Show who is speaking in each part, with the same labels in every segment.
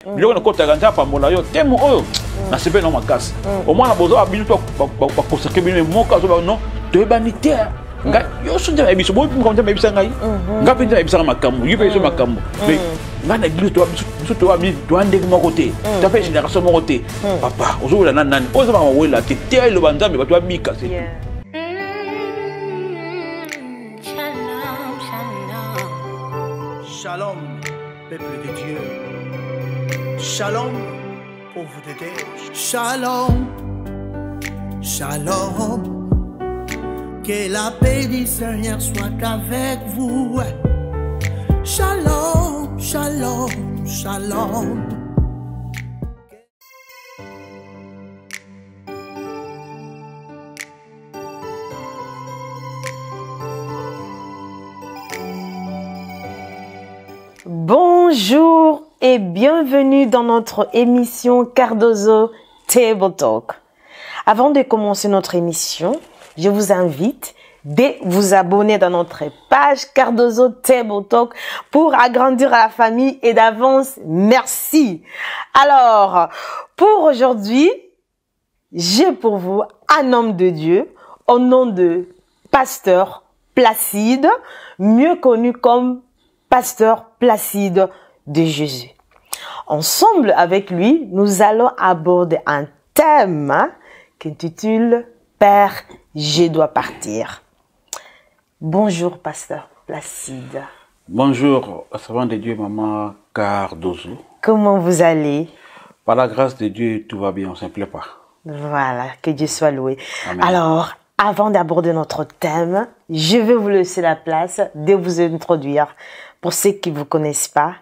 Speaker 1: biloko na kota ganja pambola yo temo oyo na sepe na makasi au moins na bozo abinu to ba consacrer bino moka zo ba non to ebani te nga yo so ndia biso bo ko ndia bisa ngai nga pe ndia bisa makambo yo pe so makambo mais nga na biso to abi to ande ko côté ta pe génération mo côté papa ozo la nani ozo ba wela te te lo banzambe ba to abika c'est
Speaker 2: Shalom, peuple de Dieu. Shalom, pauvre de Dieu. Shalom, shalom. Que la paix du Seigneur soit avec vous. Shalom, shalom, shalom.
Speaker 3: Bonjour et bienvenue dans notre émission Cardozo Table Talk. Avant de commencer notre émission, je vous invite de vous abonner dans notre page Cardozo Table Talk pour agrandir la famille et d'avance, merci. Alors, pour aujourd'hui, j'ai pour vous un homme de Dieu au nom de Pasteur Placide, mieux connu comme Pasteur Placide de Jésus. Ensemble avec lui, nous allons aborder un thème qui s'intitule « Père, je dois partir ». Bonjour, Pasteur Placide.
Speaker 1: Bonjour, servant de Dieu, Maman Cardozo.
Speaker 3: Comment vous allez?
Speaker 1: Par la grâce de Dieu, tout va bien, on ne s'en plaît pas.
Speaker 3: Voilà, que Dieu soit loué.
Speaker 1: Amen.
Speaker 3: Alors, avant d'aborder notre thème, je vais vous laisser la place de vous introduire. Pour ceux qui ne vous connaissent pas,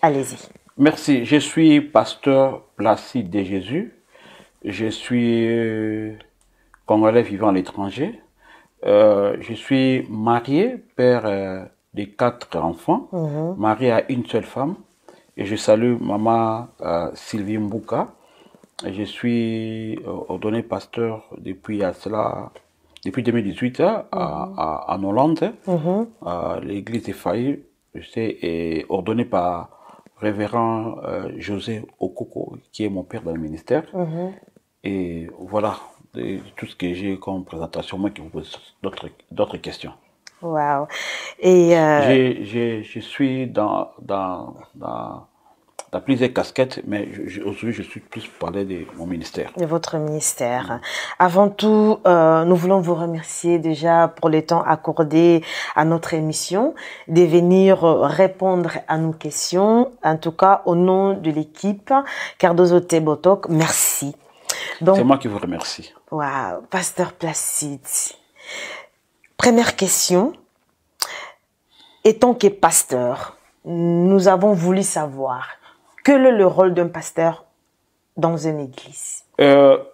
Speaker 3: allez-y.
Speaker 1: Merci, je suis Pasteur Placide de Jésus. Je suis Congolais vivant à l'étranger. Je suis marié, père de 4 enfants, marié à une seule femme. Et je salue Maman Sylvie Mbouka. Je suis ordonné pasteur depuis 2018 en Hollande. L'église est faillie. Je sais, ordonné par révérend José Okoko, qui est mon père dans le ministère. Et voilà tout ce que j'ai comme présentation. Moi qui vous pose d'autres questions.
Speaker 3: Wow. Et
Speaker 1: je suis dans plusieurs casquettes, mais aujourd'hui je suis plus pour parler de mon ministère.
Speaker 3: De votre ministère. Avant tout, nous voulons vous remercier déjà pour le temps accordé à notre émission, de venir répondre à nos questions. En tout cas, au nom de l'équipe Cardozo Table Talk, merci.
Speaker 1: C'est moi qui vous remercie.
Speaker 3: Wow, Pasteur Placide. Première question. Étant que pasteur, nous avons voulu savoir quel est le rôle d'un pasteur dans une église?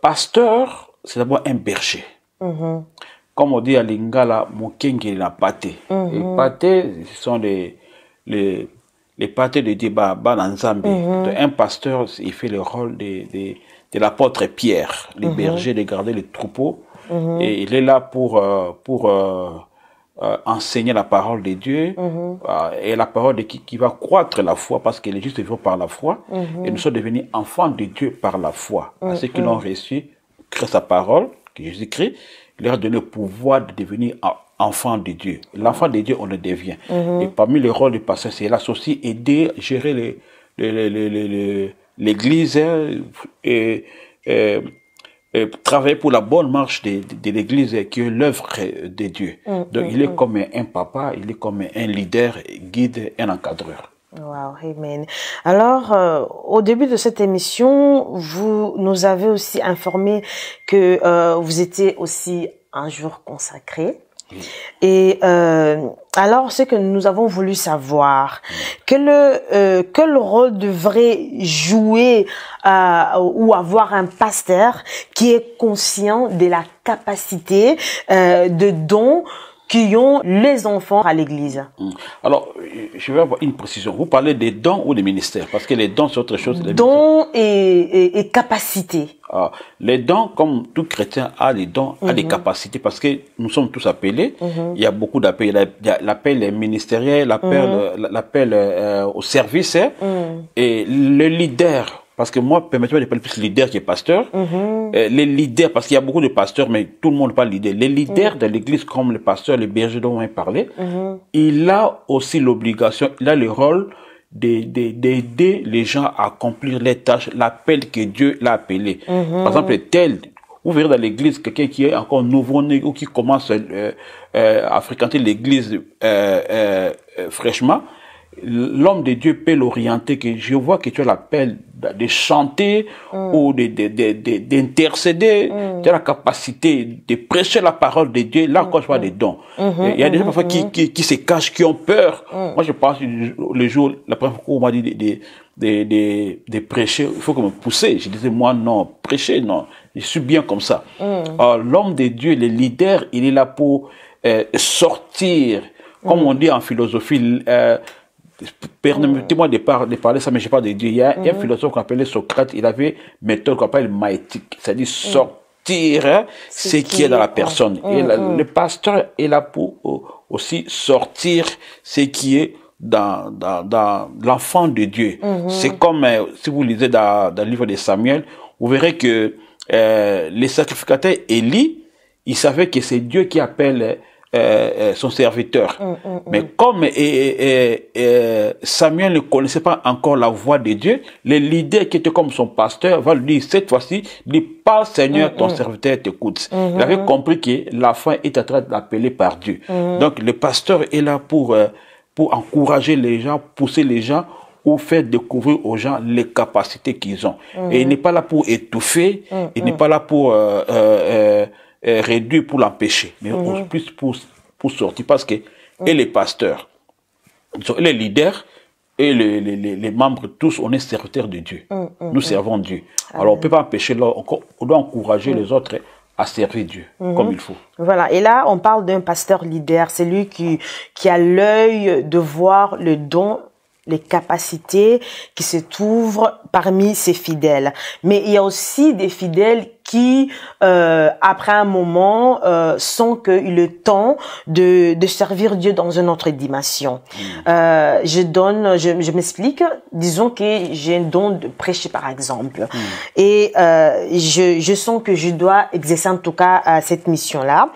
Speaker 1: Pasteur, c'est d'abord un berger. Comme on dit à Lingala, Mokenge la pâté. Les pâtés, ce sont les pâtés de débat dans Zambie. Un pasteur, il fait le rôle de l'apôtre Pierre, les bergers, de garder les troupeaux. Et il est là pour enseigner la parole de Dieu et la parole de qui va croître la foi, parce que les justes vivent par la foi et nous sommes devenus enfants de Dieu par la foi. À ceux qui l'ont reçu grâce à sa parole que Jésus-Christ leur a donné le pouvoir de devenir enfants de Dieu. L'enfant de Dieu, on le devient. Et parmi les rôles du pasteur, c'est là aussi aider à gérer l'église et travailler pour la bonne marche de l'église qui est l'œuvre de Dieu. Donc il est comme un papa, il est comme un leader, guide, un encadreur.
Speaker 3: Wow, amen. Alors, au début de cette émission, vous nous avez aussi informé que vous étiez aussi un jour consacré. Et alors, ce que nous avons voulu savoir, quel rôle devrait jouer ou avoir un pasteur qui est conscient de la capacité de dons qui ont les enfants à l'église?
Speaker 1: Alors, je vais avoir une précision. Vous parlez des dons ou des ministères? Parce que les dons, c'est autre chose.
Speaker 3: Dons et capacité.
Speaker 1: Les dons, comme tout chrétien a des dons, a des capacités, parce que nous sommes tous appelés. Il y a beaucoup d'appels. Il y a l'appel ministériel, l'appel au service, et le leader. Parce que moi, permettez-moi de parler plus leader que pasteur. Les leaders, parce qu'il y a beaucoup de pasteurs, mais tout le monde n'est pas leader. Les leaders de l'église, comme le pasteur, le berger dont on a parlé, il a aussi l'obligation, il a le rôle d'aider les gens à accomplir les tâches, l'appel que Dieu l'a appelé. Par exemple, tel, vous verrez dans l'église quelqu'un qui est encore nouveau-né ou qui commence à fréquenter l'église fraîchement. L'homme de Dieu peut l'orienter, que je vois que tu as l'appel de chanter ou d'intercéder, tu as la capacité de prêcher la parole de Dieu, là encore je parle des dons. Il y a des gens parfois qui se cachent, qui ont peur. Moi je pense le jour, la première fois qu'on m'a dit de prêcher, il faut que me pousser. Je disais moi non, prêcher non, je suis bien comme ça. L'homme de Dieu, le leader, il est là pour sortir, comme on dit en philosophie, permettez-moi de parler ça, mais je parle de Dieu. Il y a un philosophe qu'on appelait Socrate, il avait une méthode qu'on appelle maïtique, c'est-à-dire sortir ce qui est dans la personne. Et le pasteur est là pour aussi sortir ce qui est dans l'enfant de Dieu. C'est comme, si vous lisez dans le livre de Samuel, vous verrez que les sacrificateurs Élie, ils savaient que c'est Dieu qui appelle son serviteur. Mais comme Samuel ne connaissait pas encore la voix de Dieu, le leader qui était comme son pasteur va lui dire, cette fois-ci, dis pas Seigneur, ton serviteur t'écoute. Il avait compris que la fin est en train d'appeler par Dieu. Donc le pasteur est là pour encourager les gens, pousser les gens, ou faire découvrir aux gens les capacités qu'ils ont. Et il n'est pas là pour étouffer, il n'est pas là pour réduire, pour l'empêcher, mais plus pour sortir, parce que et les pasteurs, les leaders et les membres, tous, on est serviteurs de Dieu. Nous servons Dieu. Alors on ne peut pas empêcher, on doit encourager les autres à servir Dieu comme il faut.
Speaker 3: Voilà, et là on parle d'un pasteur leader, c'est lui qui a l'œil de voir le don, les capacités qui se trouvent parmi ses fidèles. Mais il y a aussi des fidèles qui, après un moment, sentent qu'il est temps de servir Dieu dans une autre dimension. Je m'explique. Disons que j'ai un don de prêcher, par exemple. Et je sens que je dois exercer en tout cas cette mission-là.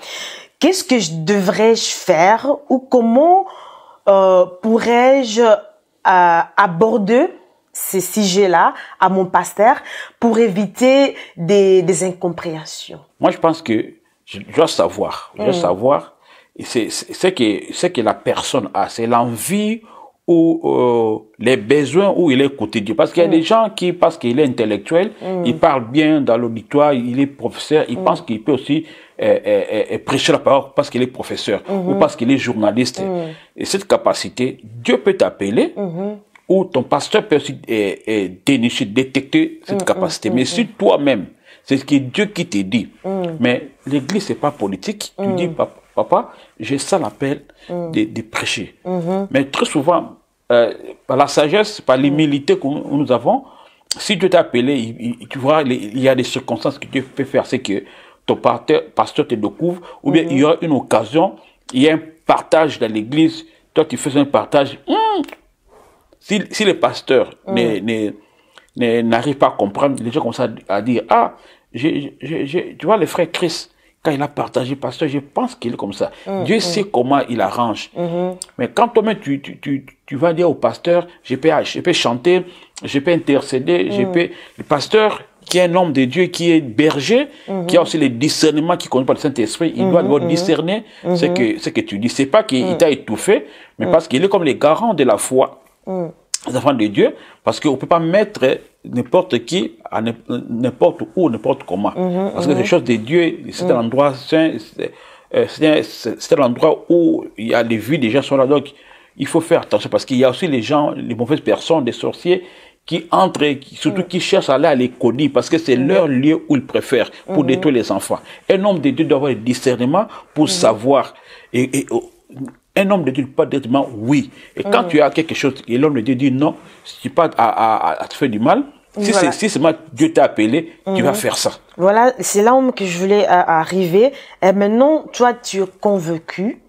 Speaker 3: Qu'est-ce que devrais-je faire ou comment pourrais-je aborder ces sujets-là à mon pasteur pour éviter des incompréhensions?
Speaker 1: Moi, je pense que je dois savoir. Je dois savoir. C'est que la personne a. C'est l'envie ou les besoins où il est quotidien. Parce qu'il y a des gens qui, parce qu'il est intellectuel, il parle bien dans l'auditoire, il est professeur, il pense qu'il peut aussi prêcher la parole parce qu'il est professeur ou parce qu'il est journaliste. Et cette capacité, Dieu peut t'appeler ou ton pasteur peut aussi dénicher, détecter cette capacité. Mais si toi-même, c'est ce que Dieu qui te dit. Mais l'église, c'est pas politique. Tu dis, papa, j'ai ça l'appel de prêcher. Mais très souvent, par la sagesse, par l'humilité que nous avons, si Dieu t'a appelé, tu vois, il y a des circonstances que Dieu peut faire. C'est que ton pasteur te découvre, ou bien il y aura une occasion, il y a un partage dans l'église, toi tu fais un partage. Si le pasteur n'arrive pas à comprendre, les gens commencent à dire, tu vois le frère Christ, quand il a partagé, pasteur, je pense qu'il est comme ça. Dieu sait comment il arrange. Mais quand toi-même, tu vas dire au pasteur, je peux chanter, je peux intercéder, le pasteur, qui est un homme de Dieu, qui est berger, qui a aussi le discernement, qui connaît pas le Saint-Esprit, il doit d'abord discerner ce que tu dis. C'est pas qu'il t'a étouffé, mais parce qu'il est comme les garants de la foi, les enfants de Dieu, parce qu'on peut pas mettre n'importe qui à n'importe où, n'importe comment. Parce que les choses de Dieu, c'est un endroit saint, c'est un endroit où il y a les vies des gens sont là, donc il faut faire attention, parce qu'il y a aussi les gens, les mauvaises personnes, des sorciers, qui entrent, surtout qui cherchent à aller à l'économie, parce que c'est leur lieu où ils préfèrent pour détruire les enfants. Un homme de Dieu doit avoir le discernement pour savoir. Et un homme de Dieu ne peut pas directement oui. Et quand tu as quelque chose, et l'homme de Dieu dit non, si tu pas à te faire du mal, Si
Speaker 3: Voilà.
Speaker 1: si seulement Dieu t'a appelé, tu vas faire ça.
Speaker 3: Voilà, c'est là où que je voulais arriver. Et maintenant, toi, tu es convaincu.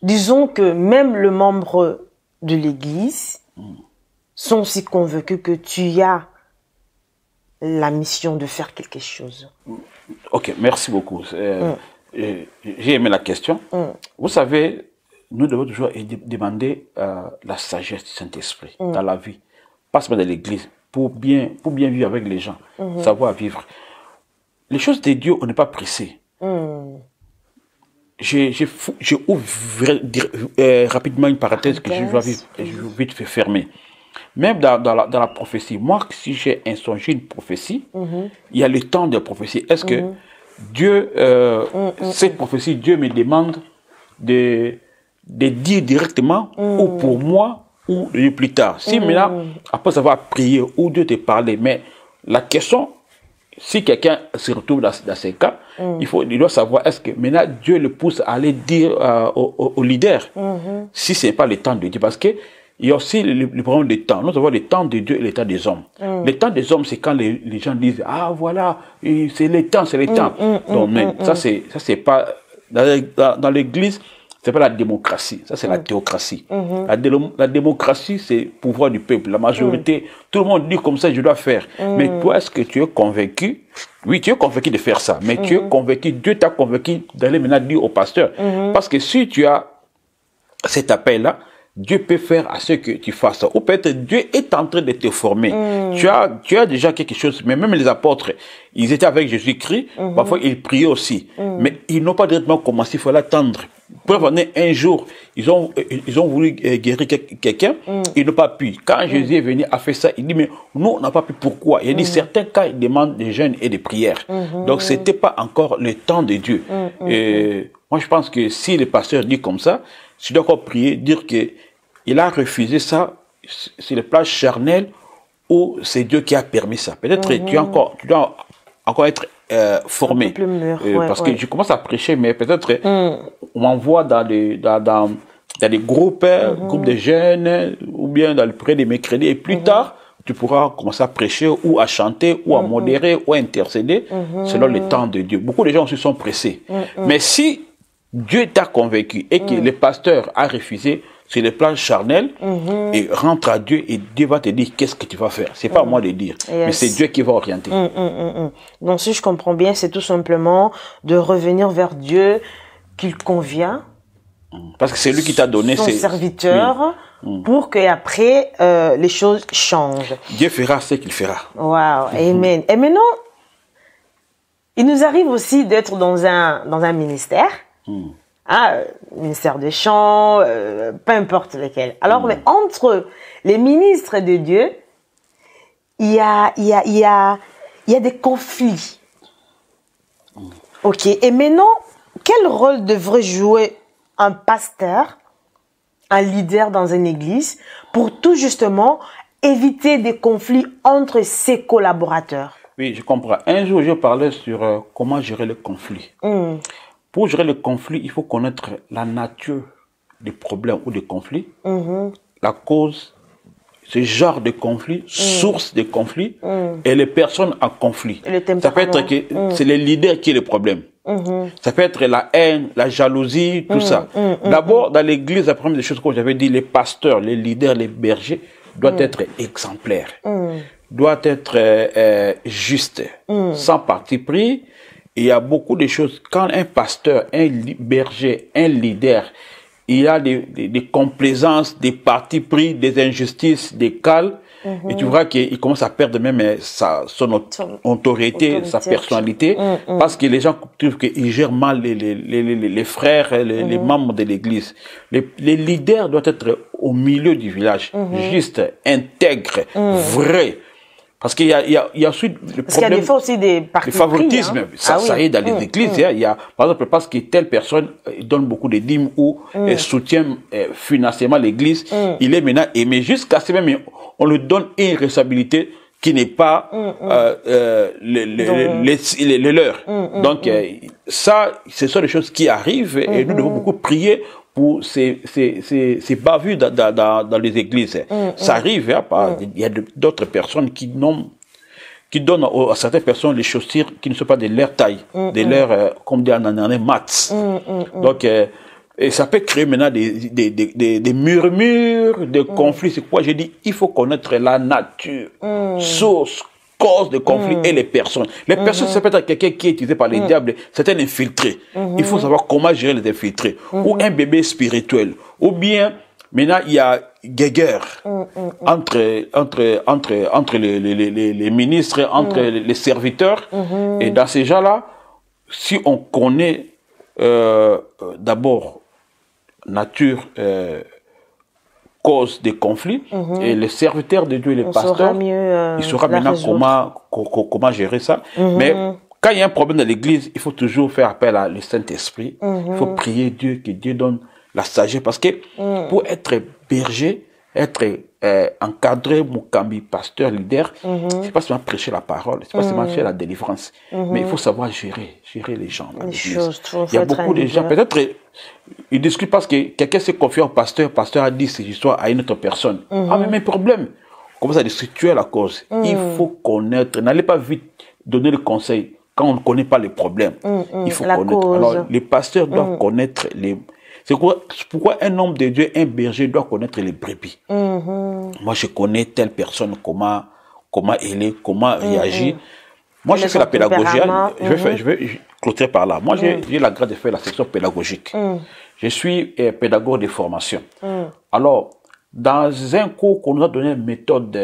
Speaker 3: Disons que même les membres de l'Église sont aussi convaincus que tu as la mission de faire quelque chose.
Speaker 1: Ok, merci beaucoup. J'ai aimé la question. Vous savez, nous devons toujours demander la sagesse du Saint-Esprit dans la vie, pas seulement dans l'Église, pour bien vivre avec les gens, savoir vivre. Les choses de Dieu, on n'est pas pressé. J'ouvre rapidement une parenthèse que je vais vite fermer. Même dans la prophétie, moi, si j'ai insongé une prophétie, il y a le temps de la prophétie. Est-ce que Dieu, cette prophétie, Dieu me demande de dire directement, ou pour moi, ou de plus tard. Si maintenant, après avoir prié, ou Dieu te parlait, mais la question, si quelqu'un se retrouve dans ces cas, il doit savoir, est-ce que maintenant Dieu le pousse à aller dire au leader, si ce n'est pas le temps de Dieu, parce que il y a aussi le problème du temps. Nous avons le temps de Dieu et le temps des hommes. Le temps des hommes, c'est quand les gens disent, ah voilà, c'est le temps, c'est le temps. Donc, mais ça c'est pas, dans l'église, c'est pas la démocratie, ça c'est la théocratie. La démocratie, c'est le pouvoir du peuple, la majorité, tout le monde dit comme ça, je dois faire. Mais toi, est-ce que tu es convaincu? Oui, tu es convaincu de faire ça, mais tu es convaincu, Dieu t'a convaincu d'aller maintenant dire au pasteur. Parce que si tu as cet appel-là, Dieu peut faire à ce que tu fasses ça. Ou peut-être Dieu est en train de te former. Tu as déjà quelque chose. Mais même les apôtres, ils étaient avec Jésus-Christ. Parfois, ils priaient aussi. Mais ils n'ont pas directement commencé. Il fallait attendre. Pour venir un jour, ils ont voulu guérir quelqu'un. Ils n'ont pas pu. Quand Jésus est venu, a fait ça, il dit, mais nous, on n'a pas pu. Pourquoi? Il a dit, certains cas, ils demandent des jeûnes et des prières. Donc, c'était pas encore le temps de Dieu. Et moi, je pense que si le pasteur dit comme ça, tu dois encore prier, dire que il a refusé ça sur le plan charnel ou c'est Dieu qui a permis ça. Peut-être tu dois encore être formé. Parce que je commence à prêcher, mais peut-être on m'envoie dans des groupes, groupes de jeunes, ou bien dans le près des mercredis, et plus tard, tu pourras commencer à prêcher ou à chanter ou à modérer ou à intercéder selon le temps de Dieu. Beaucoup de gens se sont pressés. Mais si Dieu t'a convaincu et que le pasteur a refusé sur le plan charnel, et rentre à Dieu et Dieu va te dire qu'est-ce que tu vas faire. C'est pas à moi de dire, mais c'est Dieu qui va orienter.
Speaker 3: Donc si je comprends bien, c'est tout simplement de revenir vers Dieu qu'il convient.
Speaker 1: Parce que c'est lui qui t'a donné
Speaker 3: son serviteur pour que après les choses changent.
Speaker 1: Dieu fera ce qu'il fera.
Speaker 3: Wow, amen. Et maintenant, il nous arrive aussi d'être dans un ministère. Ministère des Chants, peu importe lequel. Alors, mais entre les ministres de Dieu, il y a des conflits. Ok. Et maintenant, quel rôle devrait jouer un pasteur, un leader dans une église, pour tout justement éviter des conflits entre ses collaborateurs?
Speaker 1: Oui, je comprends. Un jour, je parlais sur comment gérer le conflit. Pour gérer le conflit, il faut connaître la nature des problèmes ou des conflits, la cause, ce genre de conflit, source de conflit, et les personnes en conflit. Ça peut être que c'est le leader qui est le problème. Ça peut être la haine, la jalousie, tout ça. D'abord, dans l'église, la première des choses que j'avais dit, les pasteurs, les leaders, les bergers doivent être exemplaires, doivent être justes, sans parti pris. Il y a beaucoup de choses. Quand un pasteur, un berger, un leader, il a des complaisances, des partis pris, des injustices, des cales, et tu vois qu'il commence à perdre même son autorité, sa personnalité, parce que les gens trouvent qu'il gère mal les frères, les membres de l'église. Les leaders doivent être au milieu du village, juste, intègres, vrais. Parce qu'il y a aussi le problème.
Speaker 3: Parce qu'il y a des fois aussi des partis pris,
Speaker 1: favoritisme. Ça y est, dans les églises, il y a, par exemple, parce que telle personne donne beaucoup de dîmes ou soutient financièrement l'église, il est maintenant aimé. Jusqu'à ce même, on lui donne une responsabilité qui n'est pas le leur. Donc, ça, ce sont des choses qui arrivent et nous devons beaucoup prier pour ces bavures dans les églises. Ça arrive, hein, il y a d'autres personnes qui donnent à certaines personnes les chaussures qui ne sont pas de leur taille, de leur, comme dit en anglais, mats. Donc, et ça peut créer maintenant des murmures, des conflits. C'est quoi j'ai dit, il faut connaître la nature, source, cause de conflit et les personnes. Les personnes, ça peut être quelqu'un qui est utilisé par les diables, c'est un infiltré. Il faut savoir comment gérer les infiltrés. Ou un bébé spirituel. Ou bien, maintenant, il y a guéguerre entre les ministres, entre les serviteurs. Et dans ces gens-là, si on connaît d'abord nature, cause des conflits, et les serviteurs de Dieu et les pasteurs, ils sauront maintenant comment gérer ça. Mais quand il y a un problème dans l'église, il faut toujours faire appel à le Saint-Esprit. Il faut prier Dieu, que Dieu donne la sagesse. Parce que pour être berger, être encadré, Mukambi, pasteur, leader, c'est pas seulement prêcher la parole, c'est pas seulement faire la délivrance, mais il faut savoir gérer les gens dans l'église. Il y a beaucoup de gens, peut-être, ils discutent parce que quelqu'un s'est confié au pasteur, le pasteur a dit cette histoire à une autre personne. Ah, mais problème. Comment ça, tu es la cause. Il faut connaître, n'allez pas vite donner le conseil quand on ne connaît pas les problèmes. Il faut connaître. Cause. Alors, les pasteurs doivent connaître les... C'est pourquoi un homme de Dieu, un berger, doit connaître les brebis. Moi, je connais telle personne, comment elle est, comment réagir. Moi, j'ai fait la pédagogie. Je vais clôturer par là. Moi, j'ai la grâce de faire la section pédagogique. Je suis pédagogue de formation. Alors, dans un cours qu'on nous a donné une méthode,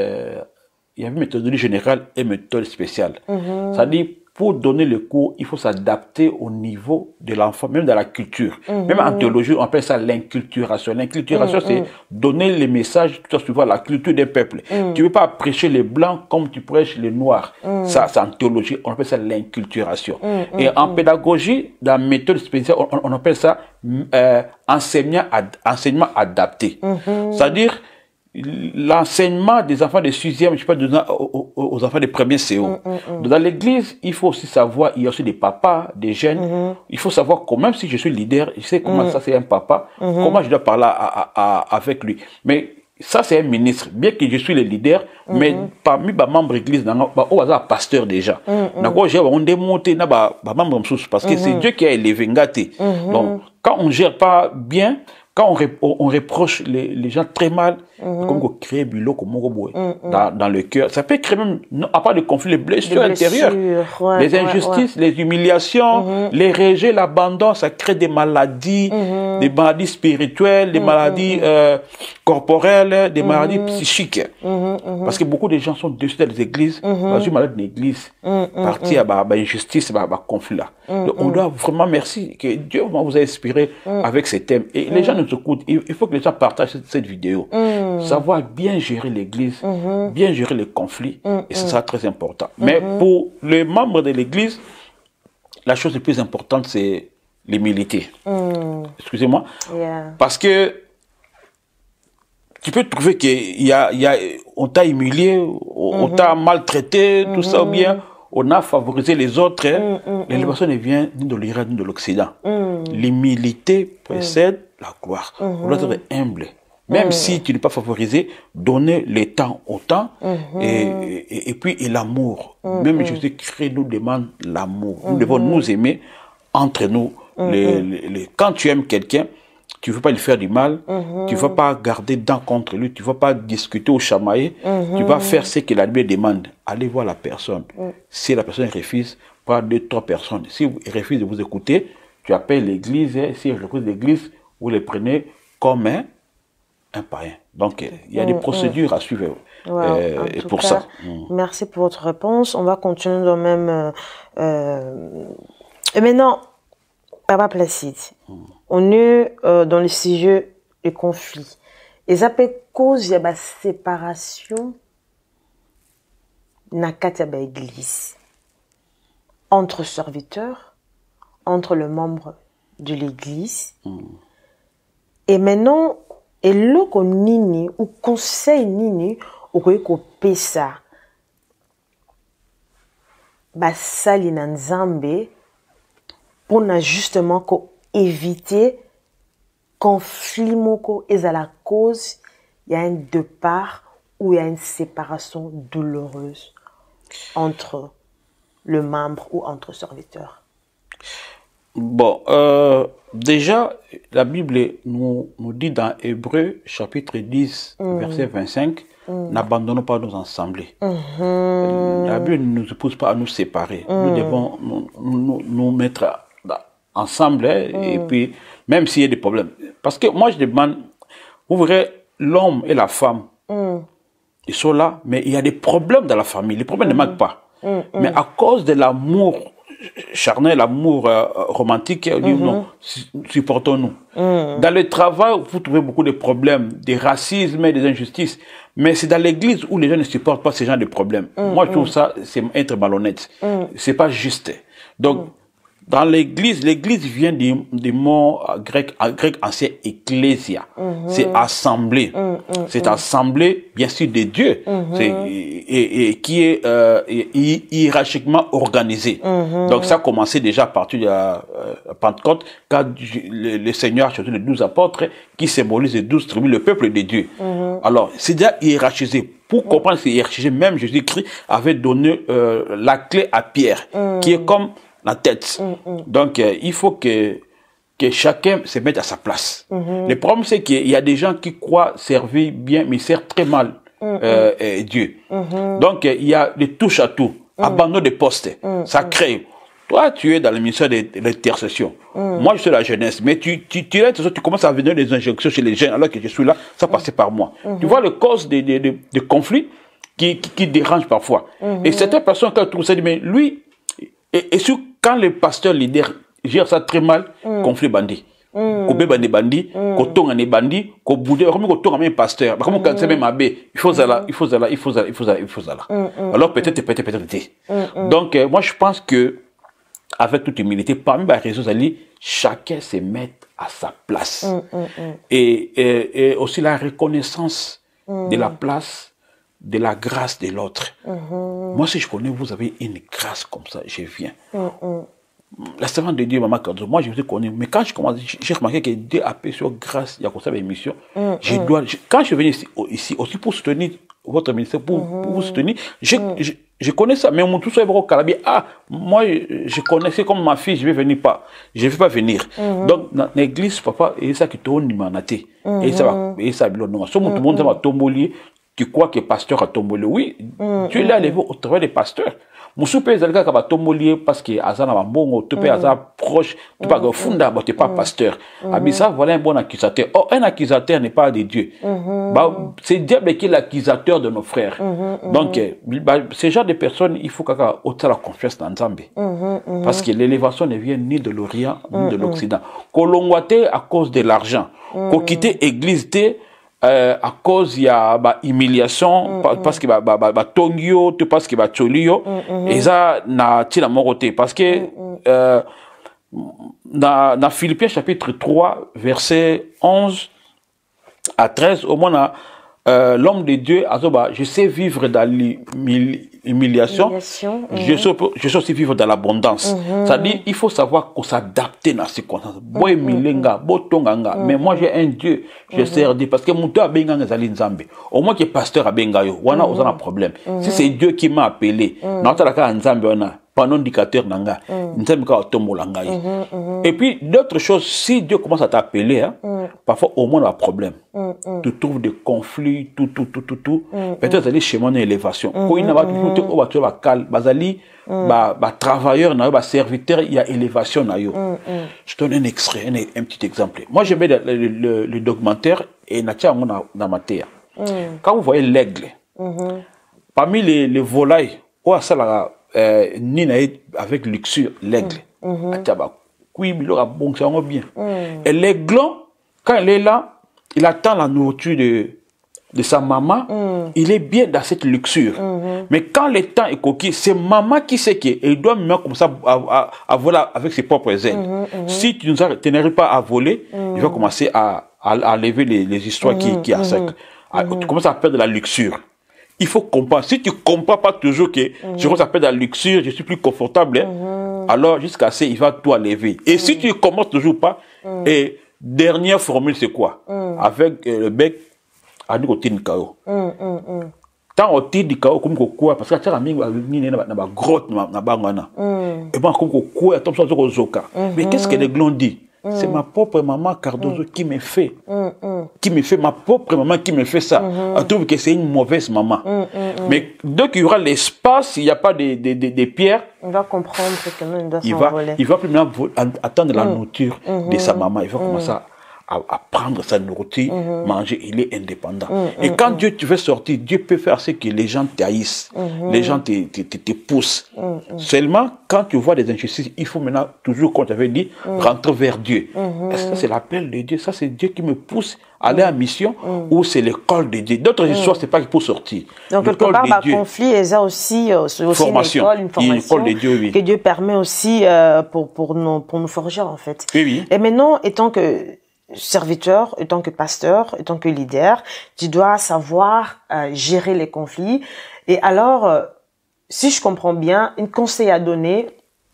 Speaker 1: il y avait une méthodologie générale et une méthode spéciale. C'est-à-dire, pour donner le cours, il faut s'adapter au niveau de l'enfant, même dans la culture. Même en théologie, on appelle ça l'inculturation. L'inculturation, c'est donner les messages tout suivant la culture des peuples. Tu ne veux pas prêcher les blancs comme tu prêches les noirs. Ça, c'est en théologie, on appelle ça l'inculturation. Et en pédagogie, dans la méthode spéciale, on appelle ça enseignement adapté. C'est-à-dire, l'enseignement des enfants de 6e, je ne sais pas, aux enfants de 1er CO. Dans l'église, il faut aussi savoir, il y a aussi des papas, des jeunes. Il faut savoir comment, même si je suis leader, je sais comment ça c'est un papa, comment je dois parler avec lui. Mais ça c'est un ministre, bien que je suis le leader, mais parmi les membres de l'église, on a un pasteur déjà. On démonte les membres parce que c'est Dieu qui a élevé Ngate. Donc, quand on ne gère pas bien, quand on reproche les gens très mal, comme qu'on crée bulot comme dans le cœur, ça peut créer même, à part de conflits, les blessures intérieures, les injustices, les humiliations, les rejets, l'abandon, ça crée des maladies spirituelles, des maladies corporelles, des maladies psychiques. Parce que beaucoup de gens sont déçus dans les églises, parce une maladie de l'église, partie à injustice, à conflit là. Donc, on doit vraiment merci que Dieu vous a inspiré avec ces thèmes. Et les gens nous écoutent, il faut que les gens partagent cette vidéo. Savoir bien gérer l'église, bien gérer les conflits, et c'est ça très important. Mais pour les membres de l'église, la chose la plus importante, c'est l'humilité. Excusez-moi. Parce que tu peux trouver qu'on t'a humilié, on t'a maltraité, tout ça, ou bien on a favorisé les autres. Les personnes ne viennent ni de l'Iran ni de l'Occident. L'humilité précède la gloire. On doit être humble. Même si tu n'es pas favorisé, donner le temps au temps et puis l'amour. Même Jésus-Christ nous demande l'amour. Nous devons nous aimer entre nous. Quand tu aimes quelqu'un, tu ne veux pas lui faire du mal, tu ne vas pas garder dents contre lui, tu ne vas pas discuter ou chamailler, tu vas faire ce que la Bible demande. Allez voir la personne. Si la personne refuse, pas 2-3 personnes. Si elle refuse de vous écouter, tu appelles l'église. Si elle refuse l'église, vous les prenez comme un païen. Donc, il y a des procédures à suivre pour ça.
Speaker 3: Merci pour votre réponse. On va continuer dans le même... Et maintenant, Papa Placide, on est dans le sujet du conflit. Et ça peut causer la séparation dans l'église entre serviteurs, entre les membres de l'église. Et maintenant, et là qu'on nini ou conseil nini ou qu'on paie ça, basali na nzambe pour justement éviter conflit moko est à la cause, il y a un départ ou il y a une séparation douloureuse entre le membre ou entre serviteurs.
Speaker 1: Bon, déjà, la Bible nous dit dans Hébreux, chapitre 10, verset 25, n'abandonnons pas nos assemblées. La Bible ne nous pousse pas à nous séparer. Nous devons nous mettre ensemble, et puis, même s'il y a des problèmes. Parce que moi, je demande, vous verrez, l'homme et la femme, ils sont là, mais il y a des problèmes dans la famille. Les problèmes ne manquent pas. Mais à cause de l'amour charnel, l'amour romantique, on dit non, supportons-nous. Dans le travail, vous trouvez beaucoup de problèmes, des racismes et des injustices. Mais c'est dans l'église où les gens ne supportent pas ces genres de problèmes. Moi, je trouve ça, c'est être malhonnête. C'est pas juste. Donc, dans l'église vient du mot grec ancien ecclésia. C'est assemblée. C'est assemblée, bien sûr, de Dieu. Et qui est hiérarchiquement organisée. Donc ça a commencé déjà à partir de la Pentecôte, quand le Seigneur a choisi les 12 apôtres qui symbolisent les 12 tribus, le peuple de Dieu. Alors, c'est déjà hiérarchisé. Pour comprendre ce hiérarchisé, même Jésus-Christ avait donné la clé à Pierre, qui est comme la tête. Donc, il faut que chacun se mette à sa place. Le problème, c'est qu'il y a des gens qui croient servir bien, mais ils servent très mal Dieu. Donc, il y a des touches à tout. Abandon des postes. Ça crée. Toi, tu es dans le ministère de l'intercession. Moi, je suis la jeunesse. Mais tu commences à venir des injonctions chez les jeunes, alors que je suis là, ça passait par moi. Tu vois le cause des conflits qui dérangent parfois. Et certaines personnes, quand ils trouvent ça, disent, mais lui, et surtout quand le pasteur leader gère ça très mal, conflit bandit. Ko be bandi, ko tonga ne bandi, ko boudé, comme ko tonga même pasteur. Comme quand c'est même abbé, il faut ça. Alors peut-être. Donc moi je pense que avec toute humilité, parmi les réseaux alliés, chacun se met à sa place. Et aussi la reconnaissance de la place, de la grâce de l'autre. Moi, si je connais, vous avez une grâce comme ça, je viens. La servante de Dieu, Maman Cardozo, moi je vous connais, mais quand je commence, j'ai remarqué que Dieu a appelé sur grâce, il y a comme ça une mission. Quand je venais ici aussi pour soutenir votre ministère, pour vous soutenir, je connais ça, mais mon tout ça est au Calabia. Ah, moi je connaissais comme ma fille, je vais pas venir. Donc, dans l'église, papa, et ça qui tourne, il m'a naté. Et ça, non. Tout le monde va tomber. Tu crois que pasteur a tombé? Oui, Dieu l'a levé au travers des pasteurs. Mon super zalga va tomber parce que Azana va bon, tu peux Azana proche, tu pas funda, tu pas pasteur. Ça, voilà un bon accusateur. Oh, un accusateur n'est pas de Dieu. C'est diable qui est l'accusateur de nos frères. Donc, ce genre de personnes, il faut qu'à ôter la confiance dans Nzambé. Parce que l'élévation ne vient ni de l'Orient, ni de l'Occident. Kolongwate à cause de l'argent. Ko quitter l'église à cause il y a humiliation parce que tongio tu parce que tcholio et ça na tila moroté parce que dans Philippiens chapitre 3 verset 11 à 13 au moins l'homme de Dieu azoba je sais vivre dans l'humiliation, je sais aussi vivre dans l'abondance. Ça dit il faut savoir qu'on s'adapter dans ces circonstances. Boy milenga, botonganga, mais moi j'ai un Dieu, je sers Dieu parce que mon Dieu a benga zali nzambe. Au moins que pasteur a benga yo, wana ozana problème. Si c'est Dieu qui m'a appelé, na talaka nzambe wana pas non indicateur nanga, nzambe ka otombola ngai. Et puis d'autres choses, si Dieu commence à t'appeler, hein, parfois au moins on a un problème. Tu trouves des conflits, tout. Peut-être aller chez moi une élévation. Quand il n'a pas tout au bâtiment cal, bazali, travailleur na serviteur, il y a élévation na yo. Je donne un extrait, un petit exemple. Moi je mets le documentaire et natia na matéa. Quand vous voyez l'aigle, parmi les volailles, ou ça la Nina avec luxure, l'aigle. Bien. Et l'aiglon, quand il est là, il attend la nourriture de sa maman, il est bien dans cette luxure. Mais quand le temps est coquille, c'est maman qui sait qu'il doit même comme ça à voler avec ses propres ailes. Si tu n'arrives pas à voler, il va commencer à lever les histoires qui assaillent. Tu commences à perdre la luxure. Il faut comprendre. Si tu ne comprends pas toujours que je commence à perdre la luxure, je suis plus confortable, alors jusqu'à ce il va tout lever. Et si tu ne comprends toujours pas, et dernière formule, c'est quoi? Avec le bec, à nous côté de Kao. Tant au titre du Kao, comme quoi, parce que tu as mis une grotte, na bangana. Et ben, comme quoi, tu as mis zoka. Mais qu'est-ce que les glands disent? C'est ma propre maman Cardozo qui me fait. Qui me fait, ma propre maman qui me fait ça. Elle trouve que c'est une mauvaise maman. Mais dès qu'il y aura l'espace, il n'y a pas de pierres,
Speaker 3: il va comprendre que non, il doit s'envoler.
Speaker 1: Il va plus maintenant attendre la nourriture de sa maman. Il va commencer à prendre sa nourriture, manger, il est indépendant. Et quand Dieu te fait sortir, Dieu peut faire ce que les gens t'haïssent, les gens te poussent. Seulement, quand tu vois des injustices, il faut maintenant, toujours, comme tu avais dit, rentrer vers Dieu. Est-ce que c'est l'appel de Dieu? Ça, c'est Dieu qui me pousse à aller en mission, ou c'est l'école de Dieu? D'autres histoires, c'est pas qu'il faut sortir.
Speaker 3: Donc, quelque part, le conflit, il y a aussi
Speaker 1: formation.
Speaker 3: Une formation
Speaker 1: de Dieu, oui.
Speaker 3: Que Dieu permet aussi pour nous forger, en fait.
Speaker 1: Oui, oui.
Speaker 3: Et maintenant, étant que serviteur, étant que pasteur, étant que leader, tu dois savoir gérer les conflits. Et alors, si je comprends bien, un conseil à donner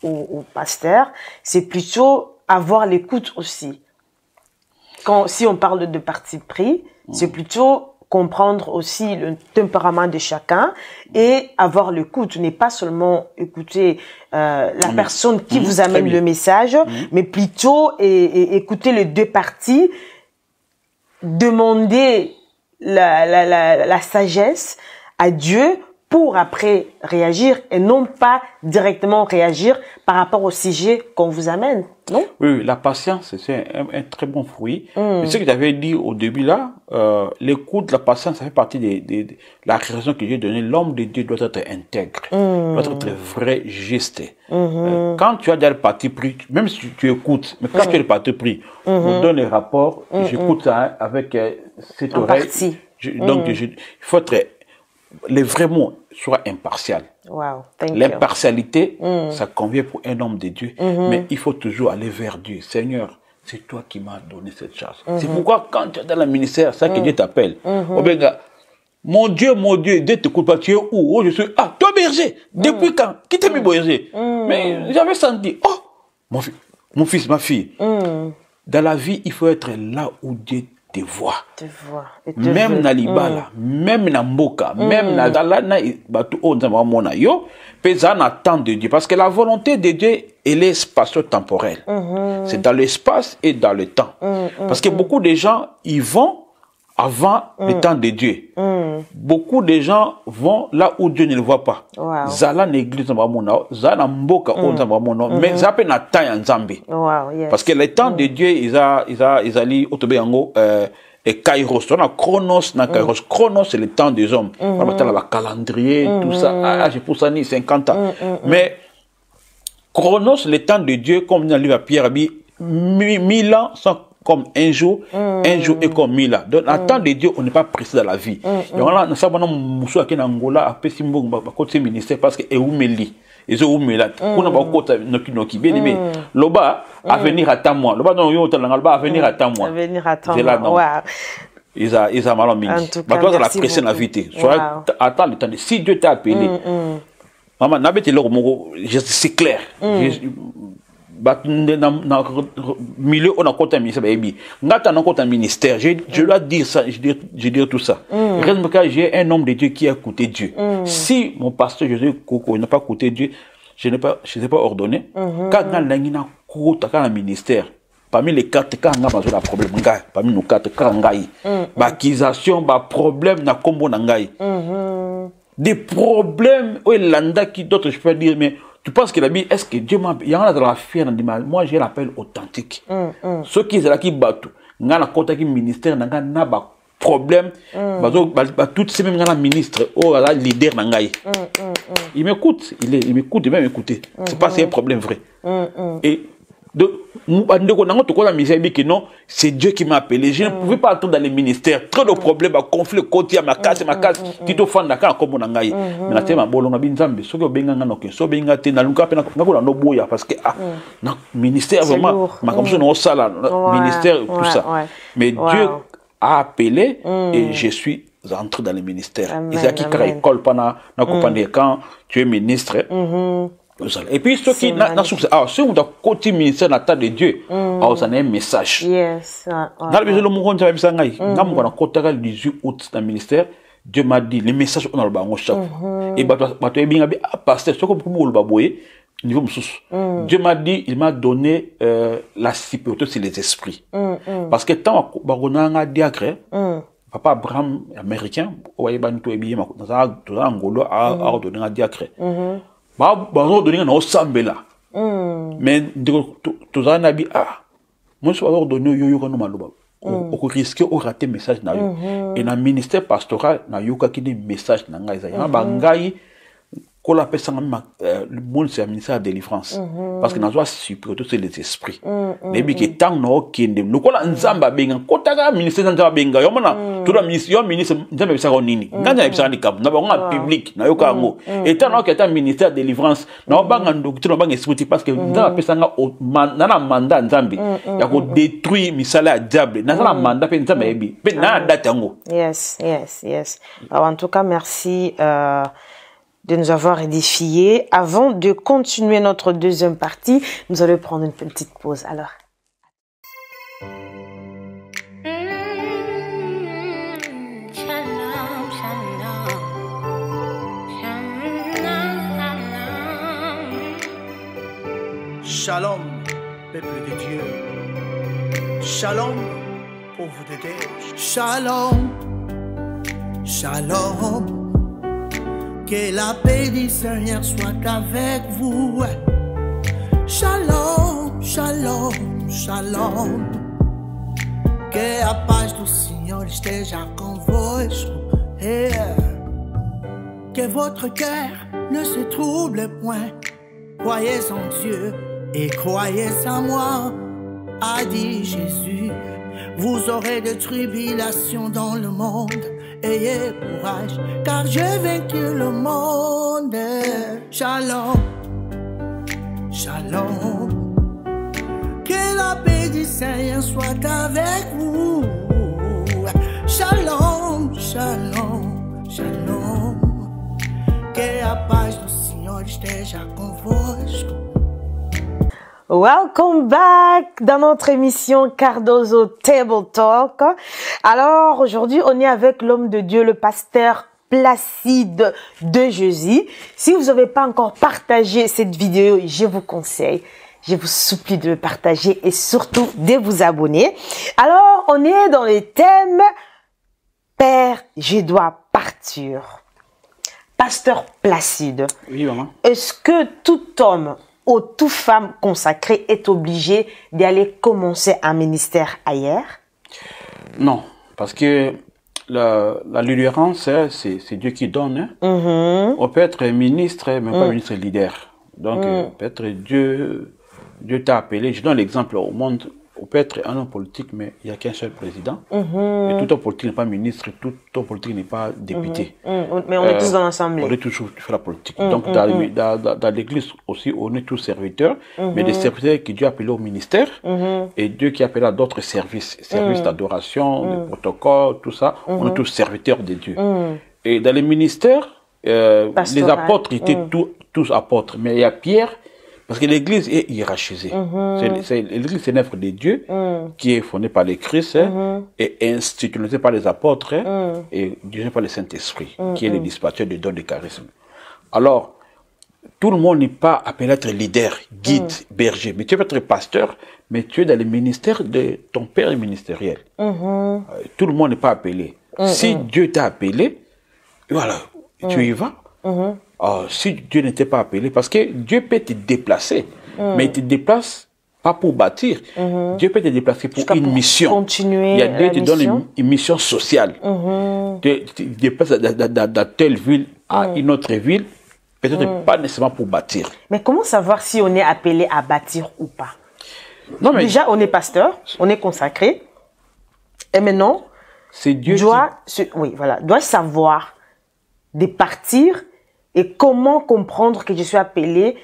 Speaker 3: au pasteur, c'est plutôt avoir l'écoute aussi. Si on parle de parti pris, c'est plutôt comprendre aussi le tempérament de chacun et avoir l'écoute, n'est pas seulement écouter la personne qui vous amène le message, mais plutôt écouter les deux parties, demander la sagesse à Dieu pour après réagir et non pas directement réagir par rapport au sujet qu'on vous amène, non?
Speaker 1: Oui, la patience, c'est un très bon fruit. Mais ce que tu avais dit au début là, l'écoute, la patience, ça fait partie de la raison que j'ai donnée. L'homme de Dieu doit être intègre, doit être vrai, juste. Quand tu as déjà le parti pris, même si tu écoutes, mais quand tu as le parti pris, on donne les rapports, j'écoute ça avec cette oreille. Donc, il faut être... Les vrais mots soient impartials.
Speaker 3: Wow,
Speaker 1: l'impartialité, ça convient pour un homme de Dieu, mais il faut toujours aller vers Dieu. Seigneur, c'est toi qui m'as donné cette charge. C'est pourquoi quand tu es dans le ministère, c'est ça que Dieu t'appelle. Mon Dieu, Dieu t'écoute pas, tu es où? Oh, je suis, toi berger, depuis quand? Qui t'a mis berger? Mais j'avais senti, mon fils, ma fille. Dans la vie, il faut être là où Dieu te voit. Même na libala, même na mboka, même na dalana batu onzama mona yo, pesa na temps de Dieu, parce que la volonté de Dieu elle est spatio-temporelle. C'est dans l'espace et dans le temps. Parce que beaucoup de gens ils vont avant le temps de Dieu. Beaucoup de gens vont là où Dieu ne le voit pas. Zala l'église na mona, zala mboka onzama mona, mais ça peut na temps en Zambie. Parce que le temps de Dieu ils ali otobe yango et Kairos, on a Chronos, Kairos. Chronos, c'est le temps des hommes. On va le calendrier, tout ça. J'ai pour ça 50 ans. Mais Chronos, le temps de Dieu, comme dans le livre à Pierre, 1000 ans sont comme un jour est comme 1000 ans. Donc, le temps de Dieu, on n'est pas précis dans la vie. Donc là, nous savons que nous Angola, après Simbo, côté ministère, parce que Eumeli. Ils ont mis là, on a beaucoup de bien aimé. Loba, à venir à temps moi. Loba, non, à venir à temps moi.
Speaker 3: À venir à temps moi.
Speaker 1: Ils ont mal en mis. Mais toi, la pression la vérité. Attends le temps. Si Dieu t'a appelé, maman, n'avait-il c'est clair. Milieu on a compté un ministère baby ngata na compté un ministère je dois dire ça je dire tout ça j'ai un homme de Dieu qui a écouté Dieu. Si mon pasteur José Koko n'a pas écouté Dieu, je n'ai pas ordonné quand na kota quand un ministère parmi les quatre quand on a un problème parmi nos quatre quand ngai ba accusation ba problème na kombo na ngai des problèmes où landa qui d'autres je peux dire mais tu penses que la Bible, est-ce que Dieu m'a... Il y en a dans la fière animale. Moi, j'ai l'appel authentique. Ceux qui sont là, qui battent, n'a la côte qui ministère, n'a pas problème. Toutes ces mêmes ministres, la leader, il m'écoute. Il m'écoute, il va m'écouter. C'est pas un problème vrai. Et c'est Dieu qui m'a appelé. Je ne pouvais pas entrer dans les ministères. Trop de problèmes, conflits, côté, ma casse, Tito Fanda, comme on a gagné. Mais la thème, bon, on a bien zambé. So benga nganoke, so benga te na luka pena ngako na boya parce que non ministère vraiment, ma comme ça non sala ministère tout ça. Mais Dieu a appelé et je suis entré dans les ministères. Isaki kara école pana na kopande quand tu es ministre. Et puis, ceux qui si vous avez côté ministère de de Dieu, vous avez un message.
Speaker 3: Yes.
Speaker 1: Dans le besoin 18 août dans le ministère, Dieu m'a dit les messages on a le bango chaque fois. Et bien pasteur, ce que vous le baboyer niveau Dieu m'a dit, il m'a donné la supériorité sur les esprits. Parce que tant que diacre, papa Abraham américain, voyez bantu ebiye dans Angola a donné un diacre. On donné un sambela. Mais tous en abi moi je vais donner yo yo no maloba. On risque au rater message na yo. Et dans le ministère pastoral na yo ka kini message na ngai za. Ba ngai qu'on appelle ça le monde c'est un ministère de délivrance parce que dans la supériorité c'est les esprits mais bien que tant no kende nous qu'on nzamba benga kotaka ministère nzamba benga yo mona tout la ministère nzamba bisa ko nini nganja bisa ni kam na ba nga public na yo ka ngo et tant no que tant ministère de délivrance na ba nga doctrine ba nga esprit parce que nzamba pesa nga na mandat nzambi ya ko détruire misala diable na la mandat pe nzamba ebi pe na date ngo.
Speaker 3: Yes. Alors, en tout cas merci de nous avoir édifiés. Avant de continuer notre deuxième partie, nous allons prendre une petite pause. Alors.
Speaker 2: Shalom, peuple de Dieu. Shalom, pauvre de Dieu. Shalom, shalom. Que la paix du Seigneur soit avec vous. Shalom, shalom, shalom. Que a paz do Senhor esteja convosco. Que votre cœur ne se trouble point. Croyez en Dieu et croyez en moi, a dit Jésus. Vous aurez des tribulations dans le monde. Ayez courage, car j'ai vaincu le monde. Shalom, shalom. Que la paix du Seigneur soit avec vous. Shalom, shalom, shalom. Que a paz do Senhor esteja convosco.
Speaker 3: Welcome back dans notre émission Cardozo Table Talk. Alors aujourd'hui, on est avec l'homme de Dieu, le pasteur Placide de Jésus. Si vous n'avez pas encore partagé cette vidéo, je vous conseille, je vous supplie de le partager et surtout de vous abonner. Alors, on est dans le thème Père, je dois partir. Pasteur Placide,
Speaker 1: oui, maman.
Speaker 3: Est-ce que tout homme ou toute femme consacrée est obligée d'aller commencer un ministère ailleurs?
Speaker 1: Non, parce que la libérance, c'est Dieu qui donne. On peut être ministre, mais pas ministre leader. Donc, peut-être Dieu t'a appelé. Je donne l'exemple au monde. On peut être un homme politique, mais il n'y a qu'un seul président. Et tout homme politique n'est pas ministre, tout homme politique n'est pas député.
Speaker 3: Mais on est tous dans l'Assemblée.
Speaker 1: On est toujours fait la politique. Donc, dans l'église aussi, on est tous serviteurs, mais des serviteurs que Dieu a appelés au ministère, et Dieu qui a appelé à d'autres services, services d'adoration, de protocole, tout ça, on est tous serviteurs de Dieu. Et dans les ministères, les apôtres étaient tous apôtres, mais il y a Pierre, parce que l'église est hiérarchisée. L'église, c'est une œuvre de Dieu qui est fondée par les Christ et institutionnalisée par les apôtres et dirigée par le Saint-Esprit, qui est le dispatcheur des dons de charisme. Alors, tout le monde n'est pas appelé à être leader, guide, berger. Mais tu peux être pasteur, mais tu es dans le ministère de ton père ministériel. Tout le monde n'est pas appelé. Si Dieu t'a appelé, voilà, tu y vas. Si Dieu n'était pas appelé, parce que Dieu peut te déplacer, mais il te déplace pas pour bâtir. Dieu peut te déplacer pour une mission.
Speaker 3: Continuer.
Speaker 1: Il y a Dieu qui te donne une mission sociale. Tu te déplaces dans telle ville à une autre ville, peut-être pas nécessairement pour bâtir.
Speaker 3: Mais comment savoir si on est appelé à bâtir ou pas?
Speaker 1: Non, mais
Speaker 3: déjà, on est pasteur, on est consacré, et maintenant,
Speaker 1: c'est Dieu
Speaker 3: doit savoir de partir. Et comment comprendre que je suis appelé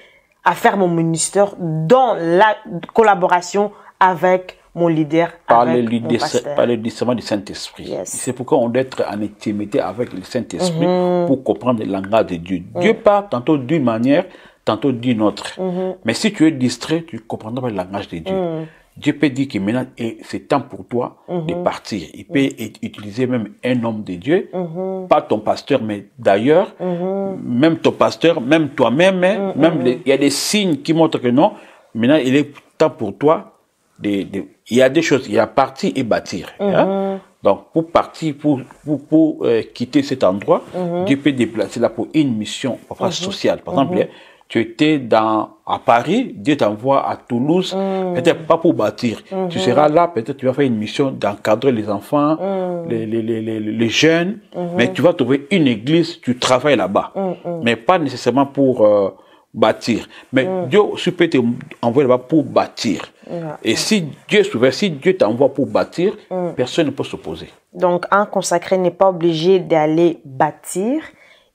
Speaker 3: à faire mon ministère dans la collaboration avec mon leader,
Speaker 1: par le discernement du Saint-Esprit. C'est pourquoi on doit être en intimité avec le Saint-Esprit pour comprendre le langage de Dieu. Dieu parle tantôt d'une manière, tantôt dit notre. Mais si tu es distrait, tu comprendras pas le langage de Dieu. Dieu peut dire que maintenant, c'est temps pour toi de partir. Il peut utiliser même un homme de Dieu, pas ton pasteur, mais d'ailleurs, même ton pasteur, même toi-même, il y a des signes qui montrent que non, maintenant, il est temps pour toi il y a des choses, il y a partir et bâtir. Hein? Donc, pour partir, pour quitter cet endroit, Dieu peut déplacer là pour une mission sociale. Par exemple, tu étais à Paris, Dieu t'envoie à Toulouse, peut-être pas pour bâtir. Tu seras là, peut-être tu vas faire une mission d'encadrer les enfants, les jeunes, mais tu vas trouver une église, tu travailles là-bas. Mais pas nécessairement pour bâtir. Mais Dieu aussi peut t'envoyer là-bas pour bâtir. Et si Dieu t'envoie pour bâtir, personne ne peut s'opposer.
Speaker 3: Donc, un consacré n'est pas obligé d'aller bâtir.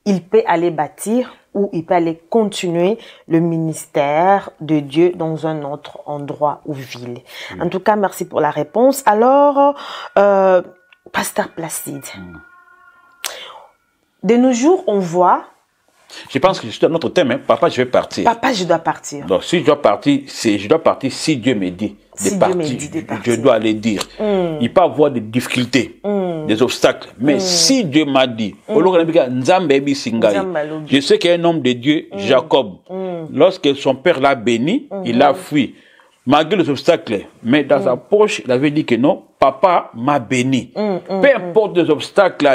Speaker 3: Il peut aller bâtir ou il peut aller continuer le ministère de Dieu dans un autre endroit ou ville. En tout cas, merci pour la réponse. Alors, Pasteur Placide, de nos jours, on voit...
Speaker 1: Je pense que c'est un autre thème. Hein. Papa, je vais partir.
Speaker 3: Papa, je dois partir.
Speaker 1: Donc, si je dois partir, je dois partir si Dieu me dit de partir. Je dois aller dire. Il peut y avoir des difficultés, des obstacles. Mais si Dieu m'a dit, je sais qu'il y a un homme de Dieu, Jacob, lorsque son père l'a béni, il a fui. Malgré les obstacles, mais dans sa poche, il avait dit que non, papa m'a béni. Peu importe les obstacles,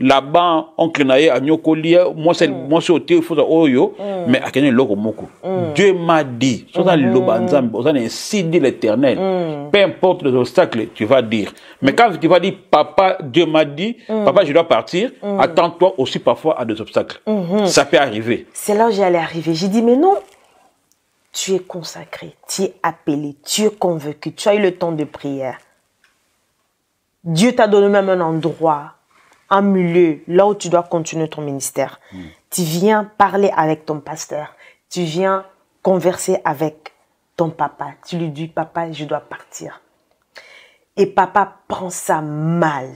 Speaker 1: là-bas, oncle naye a nyokolia, moi c'est au téléphone oyo, mais à quel loko moko. Dieu m'a dit, ainsi dit l'Éternel. Peu importe les obstacles, tu vas dire. Mais quand tu vas dire, papa, Dieu m'a dit, papa, je dois partir, attends-toi aussi parfois à des obstacles. Ça peut arriver.
Speaker 3: C'est là où j'allais arriver. J'ai dit, mais non, tu es consacré, tu es appelé, tu es convaincu, tu as eu le temps de prière. Dieu t'a donné même un endroit, un milieu, là où tu dois continuer ton ministère. Tu viens parler avec ton pasteur. Tu viens converser avec ton papa. Tu lui dis, papa, je dois partir. Et papa prend ça mal.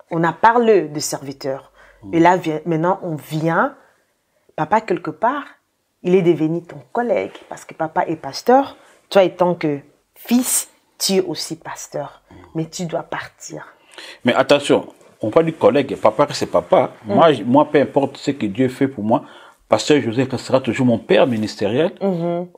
Speaker 3: On a parlé de serviteur. Et là, maintenant, on vient. Papa, quelque part, il est devenu ton collègue. Parce que papa est pasteur. Toi, étant que fils, tu es aussi pasteur. Mais tu dois partir.
Speaker 1: Mais attention, on parle du collègue, papa c'est papa. Moi, peu importe ce que Dieu fait pour moi, pasteur Joseph sera toujours mon père ministériel.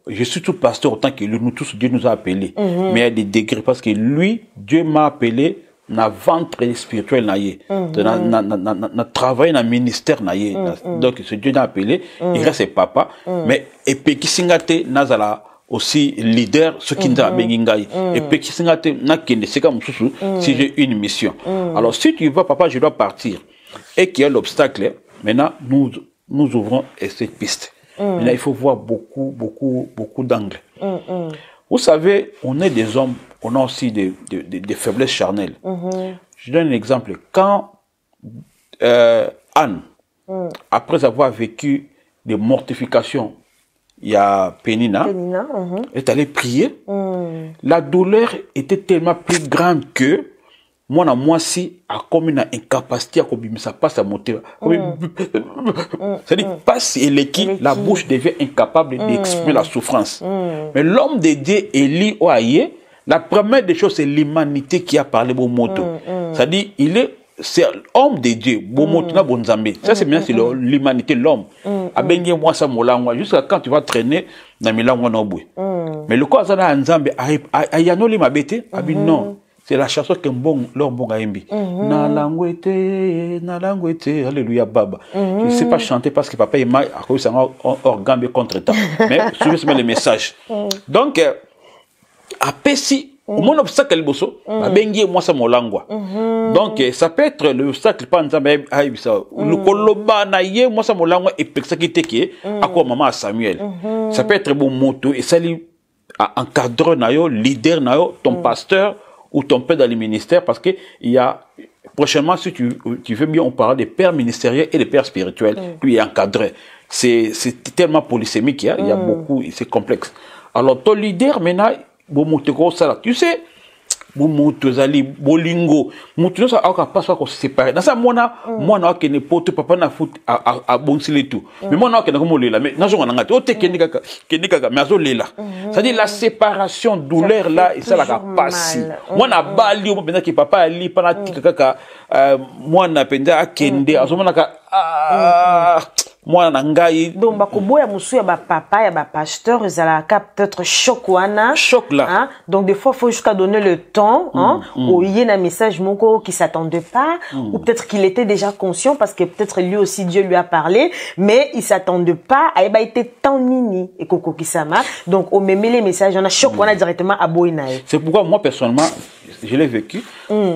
Speaker 1: Je suis tout pasteur autant que nous tous, Dieu nous a appelés. Mais il y a des degrés parce que lui, Dieu m'a appelé dans ventre spirituel naïe, dans travail dans ministère naïe. Donc ce Dieu m'a appelé, il reste papa. Mais et puis qui singate nazala aussi leader ce qui nous a bengingai et puis qui singate na kende c'est comme si j'ai une mission. Alors si tu vas papa je dois partir et qu'il y a l'obstacle, maintenant nous ouvrons cette piste. Maintenant il faut voir beaucoup d'angles. Vous savez, on est des hommes, on a aussi des faiblesses charnelles. Je donne un exemple. Quand Anne, après avoir vécu des mortifications, il y a Pénina, est allée prier. La douleur était tellement plus grande que moi si a comme une incapacité à ça passe à monter. C'est-à-dire passe et l'équipe, la bouche devient incapable d'exprimer la souffrance. Mais l'homme de Dieu Élie Oaye, la première des choses c'est l'humanité qui a parlé au moto. C'est-à-dire c'est l'homme de Dieu, ça c'est bien, c'est l'humanité, l'homme. Jusqu'à quand tu vas traîner dans les langues noboué. Mais le corps ça Nzambe ayano li mabete, non, c'est la chanson que leur bon gaimbi. Na langwete, alléluia baba. Je ne sais pas chanter parce que papa est mal à cause d'un organe contre temps. Mais suivez le message. Donc à Pessi au moins obstacle bosso bengi moi ça molangwa. Donc ça peut être le obstacle pas nzambe aibisa le koloba na ye moi ça molangwa et pexakité qui à quoi maman Samuel. Ça peut être bon moto et ça lui encadreur na yo, leader na yo, ton pasteur ou ton père dans le ministère parce que il y a prochainement si tu veux bien on parlera des pères ministériels et des pères spirituels lui est encadré. C'est tellement polysémique, il y a beaucoup, c'est complexe. Alors ton leader maintenant tu sais, moto zali bolingo moto ça a pas soit se séparer dans ça mona mona ke ne poto papa na foot a bonsile tout mais mona ke na ko lela mais nazo ngana ngati o te ke kaka mais azo lela ça dit la séparation douleur là et ça la passe mona bali o penza ki papa ali pana kaka mwana penza akende azo mona ka moi nangai
Speaker 3: donc bakoboya musu ya ba papa ya ba pasteur ezalaka peut-être choc
Speaker 1: là
Speaker 3: hein? Donc des fois faut jusqu'à donner le temps hein au yena message moko qui s'attendait pas ou peut-être qu'il était déjà conscient parce que peut-être lui aussi Dieu lui a parlé mais il s'attendait pas à eba été tant nini et koko kisama donc au même les messages on a choc directement à boinae.
Speaker 1: C'est pourquoi moi personnellement je l'ai vécu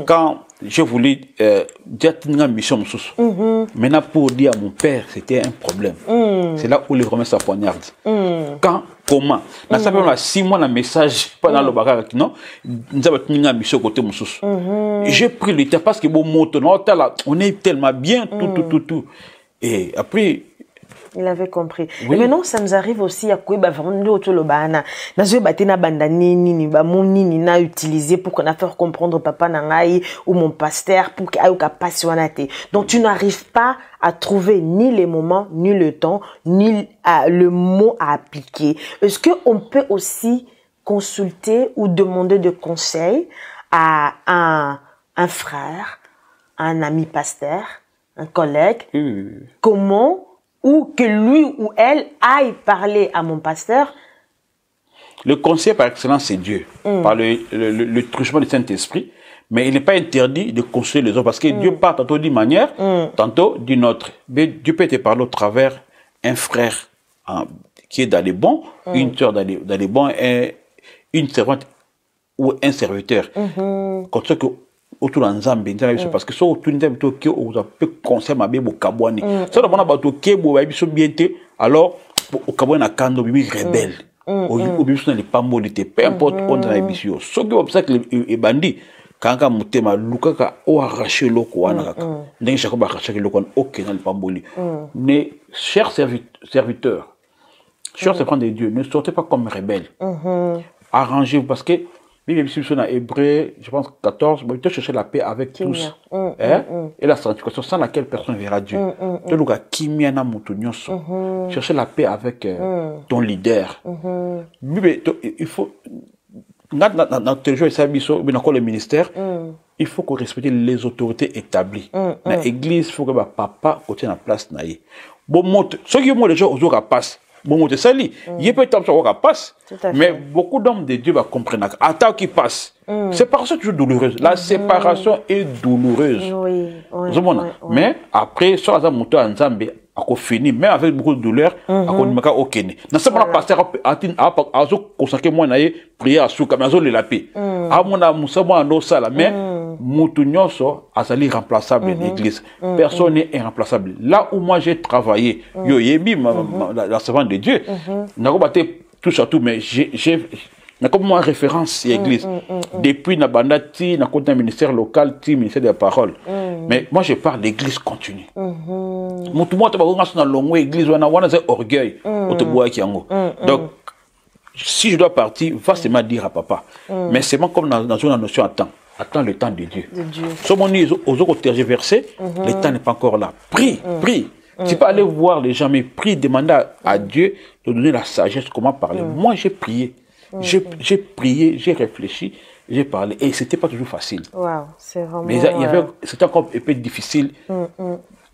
Speaker 1: quand je voulais dire une mission. Maintenant, pour dire à mon père, c'était un problème. C'est là où les Romains s'appoignardent. Quand, comment? Dans ça, 6 mois, le message, pendant le bagage, non? Nous avons une mission côté mon sous. J'ai pris le temps parce que bon, on est tellement bien, tout. Et après,
Speaker 3: il avait compris. Oui. Mais maintenant, ça nous arrive aussi à quoi vraiment autour le bana. Nazo batena banda nini ba mon nini na utilisé pour qu'on a fait comprendre papa nangai ou mon pasteur pour qu'il aille passionné. Donc tu n'arrives pas à trouver ni les moments, ni le temps, ni le mot à appliquer. Est-ce que on peut aussi consulter ou demander de conseils à un frère, un ami pasteur, un collègue? Comment ou que lui ou elle aille parler à mon pasteur?
Speaker 1: Le conseil par excellence, c'est Dieu, par le truchement du Saint-Esprit. Mais il n'est pas interdit de conseiller les autres, parce que Dieu parle tantôt d'une manière, tantôt d'une autre. Mais Dieu peut te parler au travers un frère qui est dans les bons, une sœur dans les bons, une servante ou un serviteur. Comme ça que autour d'un Zambie, parce que ça autour d'un Zambie, on a peu conseil ma bébé au Kabouani. Ça on a bateau qui est beau, bien alors au Kabouani na kando bibi rebelle. Au bibi sont les pambolité, peu importe on a émission. Ce qui est obstacle et bandit. Quand on mutema lukaka o arracher loko wana kaka. Ndenge chaque ba arracher loko wana ok dans le pamboli. Mais chers serviteurs, chers servants de Dieu, ne sortez pas comme rebelles. Arrangez-vous parce que Bible sur dans Hébreu, je pense 14, tu chercher la paix avec tous. Et la sanctification sans laquelle personne verra Dieu. Tu dois kimiana mutunyoso. Chercher la paix avec ton leader. Il faut notre le ministère, il faut qu'on respecte les autorités établies. L'église, il faut que papa côté la place naïe. Bon monte, ceux qui ont les gens aux passe. Bon monte sali, il peut être ça passe. Mais beaucoup d'hommes de Dieu comprennent. Attends qui passe. Séparation est toujours douloureuse. La séparation est douloureuse. Mais après, sur la moto en Zambie, à fini, même avec beaucoup de douleur, à quoi ok. Dans ce moment, pasteur a consacré moi naïe prier à sous comme le lapé. À mon amour, à nos salles, mais Moutounyoso a sali remplaçable l'église. Personne n'est irremplaçable. Là où moi j'ai travaillé, yo yebi la servante de Dieu, n'a pas battu tout surtout, mais j'ai comme moi référence l'église. Depuis Nabandati, n'a compté un ministère local, ministère de la parole. Mais moi je parle d'église continue. Moutoumou te bagonga sur la longue église, on a c'est orgueil. Donc si je dois partir, va seulement dire à papa. Mais c'est moi comme dans une notion attends le temps de Dieu. Si on dit aux autres tergiversés, le temps n'est pas encore là. Prie. Tu peux aller voir les gens, mais prie, demander à Dieu de donner la sagesse, comment parler. Moi, j'ai prié. J'ai prié, j'ai réfléchi, j'ai parlé. Et c'était pas toujours facile.
Speaker 3: Wow, c'est vraiment...
Speaker 1: Mais c'était encore un peu difficile.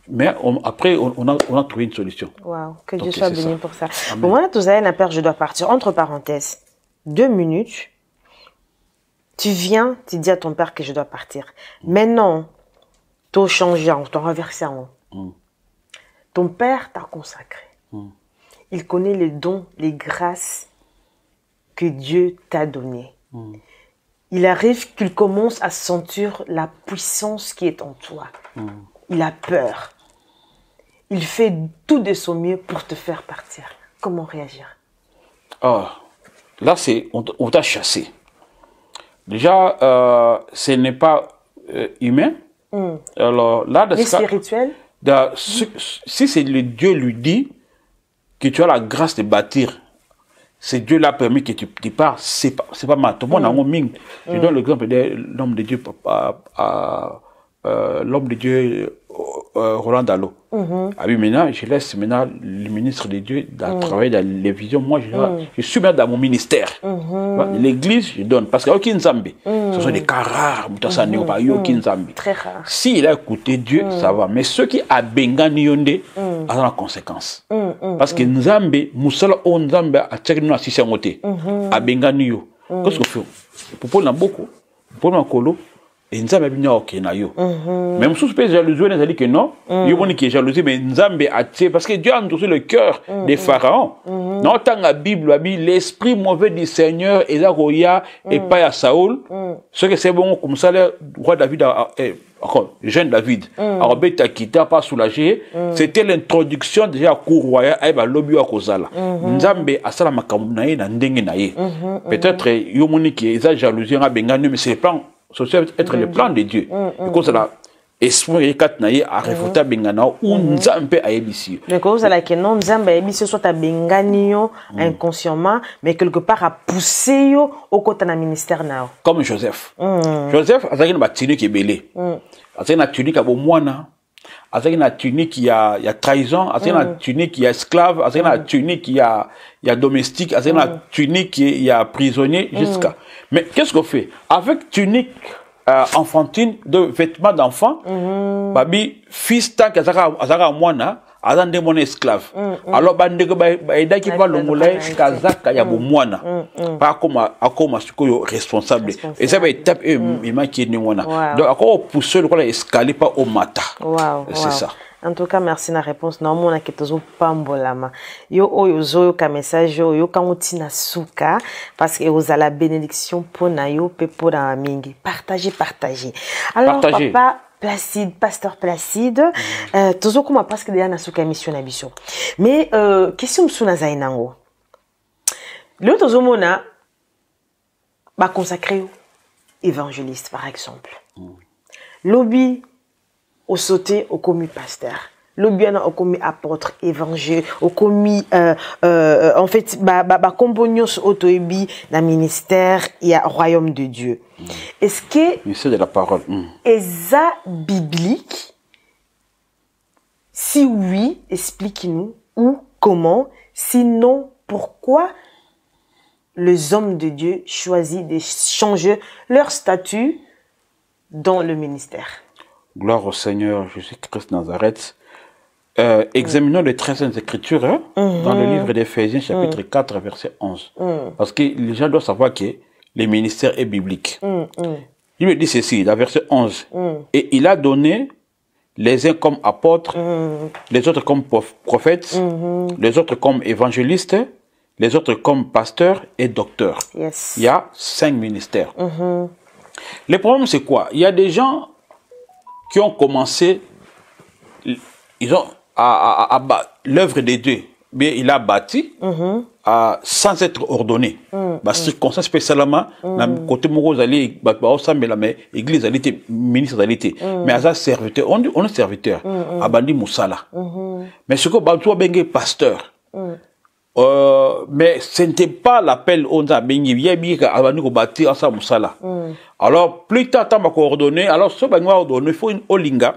Speaker 1: Mais après, on a trouvé une solution.
Speaker 3: Wow, que Dieu soit béni pour ça. Bon, moi, tout ça, père, je dois partir. Entre parenthèses, 2 minutes. Tu viens, tu dis à ton père que je dois partir. Maintenant, tu as changé, tu as renversé en haut. Ton père t'a consacré. Il connaît les dons, les grâces que Dieu t'a données. Il arrive qu'il commence à sentir la puissance qui est en toi. Il a peur. Il fait tout de son mieux pour te faire partir. Comment réagir?
Speaker 1: Là, on t'a chassé. Déjà, ce n'est pas humain. Alors, là,
Speaker 3: mais spirituel.
Speaker 1: Si c'est le Dieu lui dit que tu as la grâce de bâtir c'est Dieu l'a permis que tu pars, c'est pas mal. Tout le monde a un ming. Je donne l'exemple de l'homme de Dieu, l'homme de Dieu, Roland Dallot. Ah oui, maintenant, je laisse maintenant le ministre de Dieu travailler dans les visions. Moi, je suis maintenant dans mon ministère. L'église, je donne. Parce qu'il n'y a aucun Zambie. Ce sont des cas rares. Il n'y a aucun Zambie.
Speaker 3: Très rare.
Speaker 1: S'il a écouté Dieu, ça va. Mais ceux qui a bengani yonde, ont la conséquence. Parce que Nzambe, Moussala o Nzambe a tchèque nous assisté à côté. A bengani yo. Qu'est-ce qu'on fait? Pour n'a beaucoup. Pour n'a colo. Et Nzambe a bien ok na yo. Même sous espèce de jalousie, on a dit que non. Il y a qui est jalousie, mais Nzambe a tué parce que Dieu a endossé le cœur des pharaons. Dans la Bible, l'esprit mauvais du Seigneur et la roya et pas à Saoul. Ce que c'est bon comme ça, le roi David encore jeune David. Alors bête quitté pas soulagé. C'était l'introduction déjà à cour royal à lobby à Kozala. Nzambe a sala makamuna na ndenge na ye. Peut-être yomoni qui est jalousie a benganu, mais c'est pas social être le plan de Dieu. Et comme cela, esprit katnaye a refuta bengana ou Nzambe a ebisi.
Speaker 3: Mais comme ça là que non Nzambe a ebisi soit à benganio inconsciemment, mais quelque part à pousser yo au côté na ministère na.
Speaker 1: Comme Joseph. Joseph a une tunique qui est belé. A une tunique à bomwana. A une tunique qui a trahison. A une tunique qui a esclave. A une tunique qui a domestique. A une tunique qui a prisonnier jusqu'à. Mais qu'est-ce qu'on fait? Avec tunique enfantine, de vêtements d'enfant, babi, fils tant que Azara moana, Azande mon esclave. Alors, bandego baida qui parle le moulin, Kazaka ya moana. Pas comme à ce que responsable. Et ça va être il m'a qui est moana. Donc, encore pousser le escalier pas au matin. C'est ça.
Speaker 3: En tout cas, merci na réponse. Non, mon aketozo pambolama. Yo oyo ka message yo kamuti na suka parce que vous avez la bénédiction pour na yo pe pour na mingi. Partagez. Alors papa Placide, pasteur Placide, toujours comme parce que déjà na suka émission na biso. Mais question msuna zainango. Le tozo mona ba consacré évangéliste par exemple. Lobby au sauté au commis pasteur, le bien au commis apôtre évangile, au commis en fait compagnos autoébi dans ministère il y a royaume de Dieu. Est-ce que
Speaker 1: ministère de la parole
Speaker 3: est ça biblique? Si oui, expliquez-nous où, comment, sinon pourquoi les hommes de Dieu choisissent de changer leur statut dans le ministère.
Speaker 1: Gloire au Seigneur Jésus-Christ Nazareth. Examinons les 13 Écritures dans le livre d'Éphésiens, chapitre 4, verset 11. Parce que les gens doivent savoir que le ministère est biblique. Il me dit ceci, dans verset 11. Et il a donné les uns comme apôtres, les autres comme prophètes, les autres comme évangélistes, les autres comme pasteurs et docteurs.
Speaker 3: Yes.
Speaker 1: Il y a 5 ministères. Le problème, c'est quoi? Il y a des gens qui ont commencé, ils ont l'œuvre de Dieu, mais il a bâti sans être ordonné. Circonstance spécialement, côté Mouros allait, mais l'église allait, ministre allait, mais à ça serviteur, on est serviteur, à Bandi Moussala. Mais ce que Bantou a bengue pasteur. Mais ce n'était pas l'appel on a bengue, il y a bien qu'à Bandi bâti à ça Moussala. Alors, plus tard, tant ordonné, alors ce bango ordonné, il faut une olinga.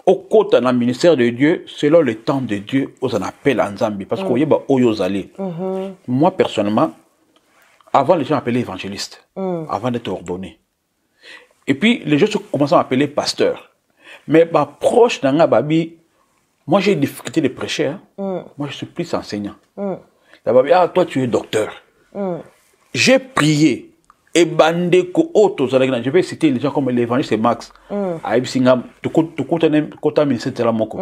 Speaker 1: Au côté dans le ministère de Dieu, selon le temps de Dieu, on appelle en Zambie. Parce qu'on y a oyozali. Moi, personnellement, avant, les gens appelaient évangéliste. Avant d'être ordonné. Et puis, les gens commencent à m'appeler pasteur. Mais, proche d'un babi, moi, j'ai des difficultés de prêcher. Moi, je suis plus enseignant. La babi, toi, tu es docteur. J'ai prié. Et bandé ko auto je vais citer les gens comme l'évangéliste Max Aïb Singam tu kota ministère de la moko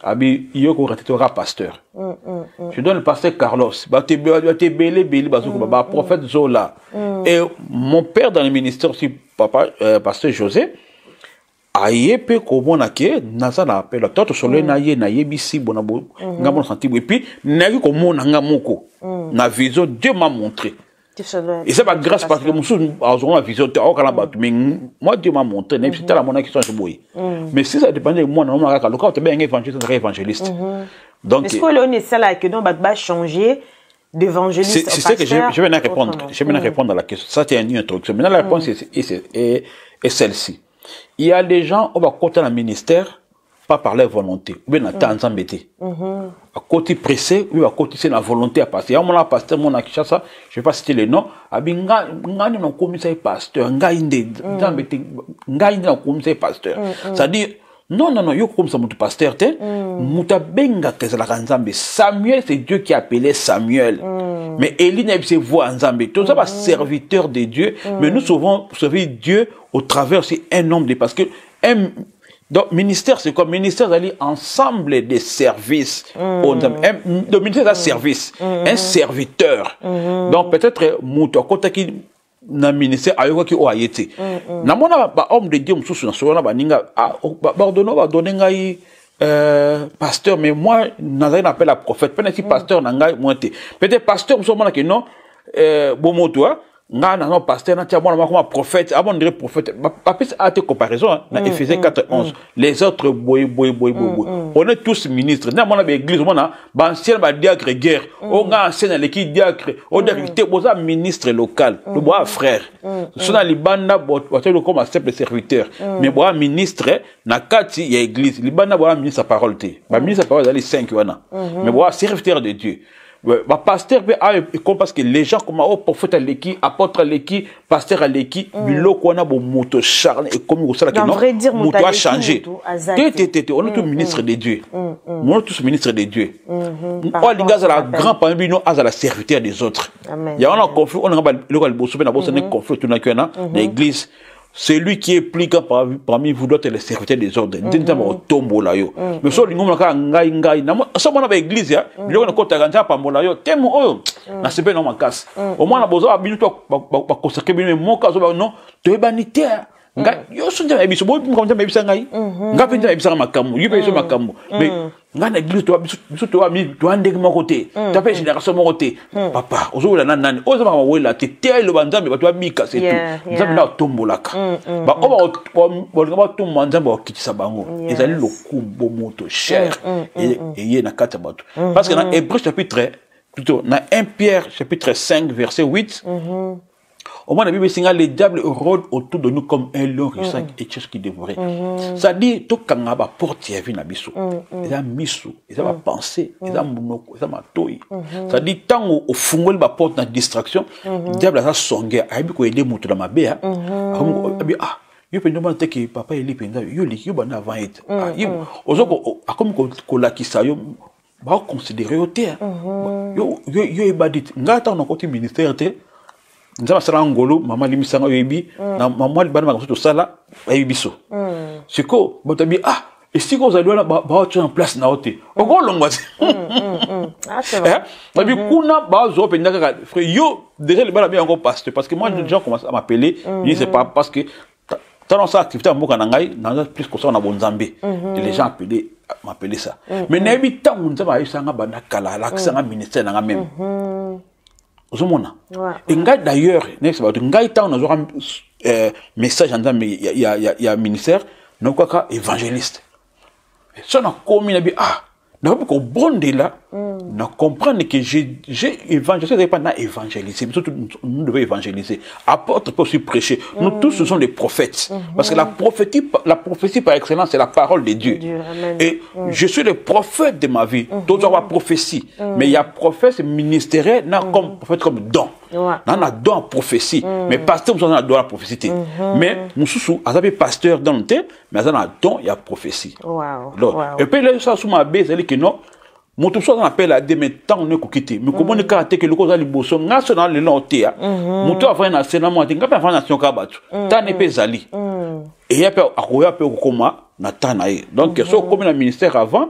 Speaker 1: abi yoko ratitera pasteur je donne le pasteur Carlos te belé prophète Zola et mon père dans le ministère aussi papa pasteur José aye pe ko mona ke naza na appel toto solo na ye bisi bonabo ngamo senti et puis na ko mona ngamoko na vision Dieu m'a montré. Et c'est pas grâce parce que nous la vision, mais moi Dieu m'a montré, c'était la monnaie qui sont jouée. Mais si ça dépendait de moi, normalement, quand tu es évangéliste, tu es évangéliste.
Speaker 3: Donc, est-ce que l'on est ça là que donc va changer d'évangéliste.
Speaker 1: C'est ça que je vais répondre. Je vais répondre à la question. Ça, c'est une introduction. Maintenant, la réponse est celle-ci. Il y a des gens, on va côté dans le ministère, pas par leur volonté. Ou bien, on a embêté. À côté pressé, ou à côté, c'est la volonté à passer. Il y a un pasteur, mon Akishasa, je ne vais pas citer les noms. Abinga, non commissaire pasteur, nga inde, pasteur. C'est-à-dire, non, yo comme ça, mon pasteur, Mouta benga kezala nzambe. Samuel, c'est Dieu qui a appelé Samuel. Mais Élie n'a pas voix nzambe. Tout ça va serviteur de Dieu. Mais nous sauvons servir Dieu au travers c'est un homme de parce que donc ministère c'est comme ministère d'aller ensemble des services. Le ministère c'est un service, un serviteur. Donc peut-être Mouta kota qui na ministère ayo ki o ayete. Na mona ba homme de Dieu mususu na solo na baninga donner ngai pasteur, mais moi, Nazaré n'appelle la prophète. Peut-être pasteur, peut-être pasteur, que non, bon mot, toi, non, pasteur, non, prophète, avant de dire prophète, pas à tes comparaisons, dans Éphésiens 4:11, les autres, on est tous ministres. Dans mon église, on a, ancien, diacre, guerre, on a ancien, l'équipe diacre, on a ministre local, le bois frère. Ce sont les bandes, comme un simple serviteur. Mais bois ministre, na kati, il y a église, les bandes, bois ministre à parole, ministre à parole, il y a les 5, mais bois serviteur de Dieu. Bah pasteur parce que les gens comme prophète à l'équipe apôtre à l'équipe pasteur à l'équipe biloko na bo moto charne et comme ça que non moto a changé on est tous ministres de Dieu on est tous ministres de Dieu on les gars à la grand parmi nous à la serviteur des autres il y a un conflit on a le bosso na bosso ne conflit tout na l'église. Celui qui est plus grand parmi vous d'autres est le serviteur des ordres. Ndinzama otombo la yo. Mais so lingo maka ngai na so mona ba église ya, biloko na kota ganja pambola yo. Temo oyo na sepe na makasi. Au moins na bozo abinu to ba consacrer bien mon cas non, to ebanité. Ngai yo so ndema biso bo ko ndema bisa ngai. Nga pinda bisa makamu, yo biso makamu. Mais nga na église to biso to ami to andeki mo côté. Ta pe génération mo côté. Papa, ozo la nani, ozo ma wela te telo banzambe ba to mika c'est tout. Nzambe na tombolaka. Ba ba to manzambe okitisa bango. Ezali lokubo moto cher et yé na kata bato. Parce que dans Hébreux chapitre plutôt dans 1 Pierre chapitre 5 verset 8 au moins, la Bible dit que le diable rôde autour de nous comme un lion ruissant et tout ce qui dévorait. Ça dit, tout quand on va porter la vie na biso, ils ont miso, ils ont pensé, ils ont monoko, ils ont matoi. Ça dit, tant au fungol va porter une distraction, le diable a songé, a eu quoi aider moutou dans ma béa, yo pe ndoma te que papa eli penza yo liki yo bana avant être yo ozoko comme ko la kisa yo ba considérer yo te yo ebadit ngata na côté ministère te nzama sala ngolo mama limisanga yebi na mama libana makoso to sala ayibiso siko botabi et si vous allez là ba en place na hote oko longwa
Speaker 3: c'est vrai
Speaker 1: babi kuna ba zo pe ndaka frère yo déjà le bala bien encore pasteur parce que moi les gens commencent à m'appeler je sais pas parce que tant ça activité mboka na ngai na plus que ça na bonzambe les gens m'appeler ça mais nabi tant nzama yisanga bana kala la kisanga ministère na même Zomona. Et d'ailleurs, ngai tant nous aura message en disant il y a ministère, non quoi évangéliste. Ça n'a commis n'a pas qu'on bonde là, n'a comprendre que j'ai évangélisé, pas n'a évangélisé, surtout nous devons évangéliser. Apôtre peut aussi prêcher. Nous tous ce sont des prophètes, parce que la prophétie par excellence c'est la parole de Dieu. Et je suis le prophète de ma vie. D'autres ont prophétie, mais il y a prophète ministériel, n'a comme prophète comme don. On a don en prophétie, mais pasteur nous a don à la prophétie. Mais nous sommes pasteur dans le thé, mais on a don il y a prophétie. Et puis là ça sous ma base que non mon tout ça on appelle à des temps on est coquité mais comment on caractère que le cause ali bosso national le noté mon tout avant na sena moi tinga pas nation ka batu ta ne pezali et ya pe akoya pe kokoma na tanae donc so comme le ministère avant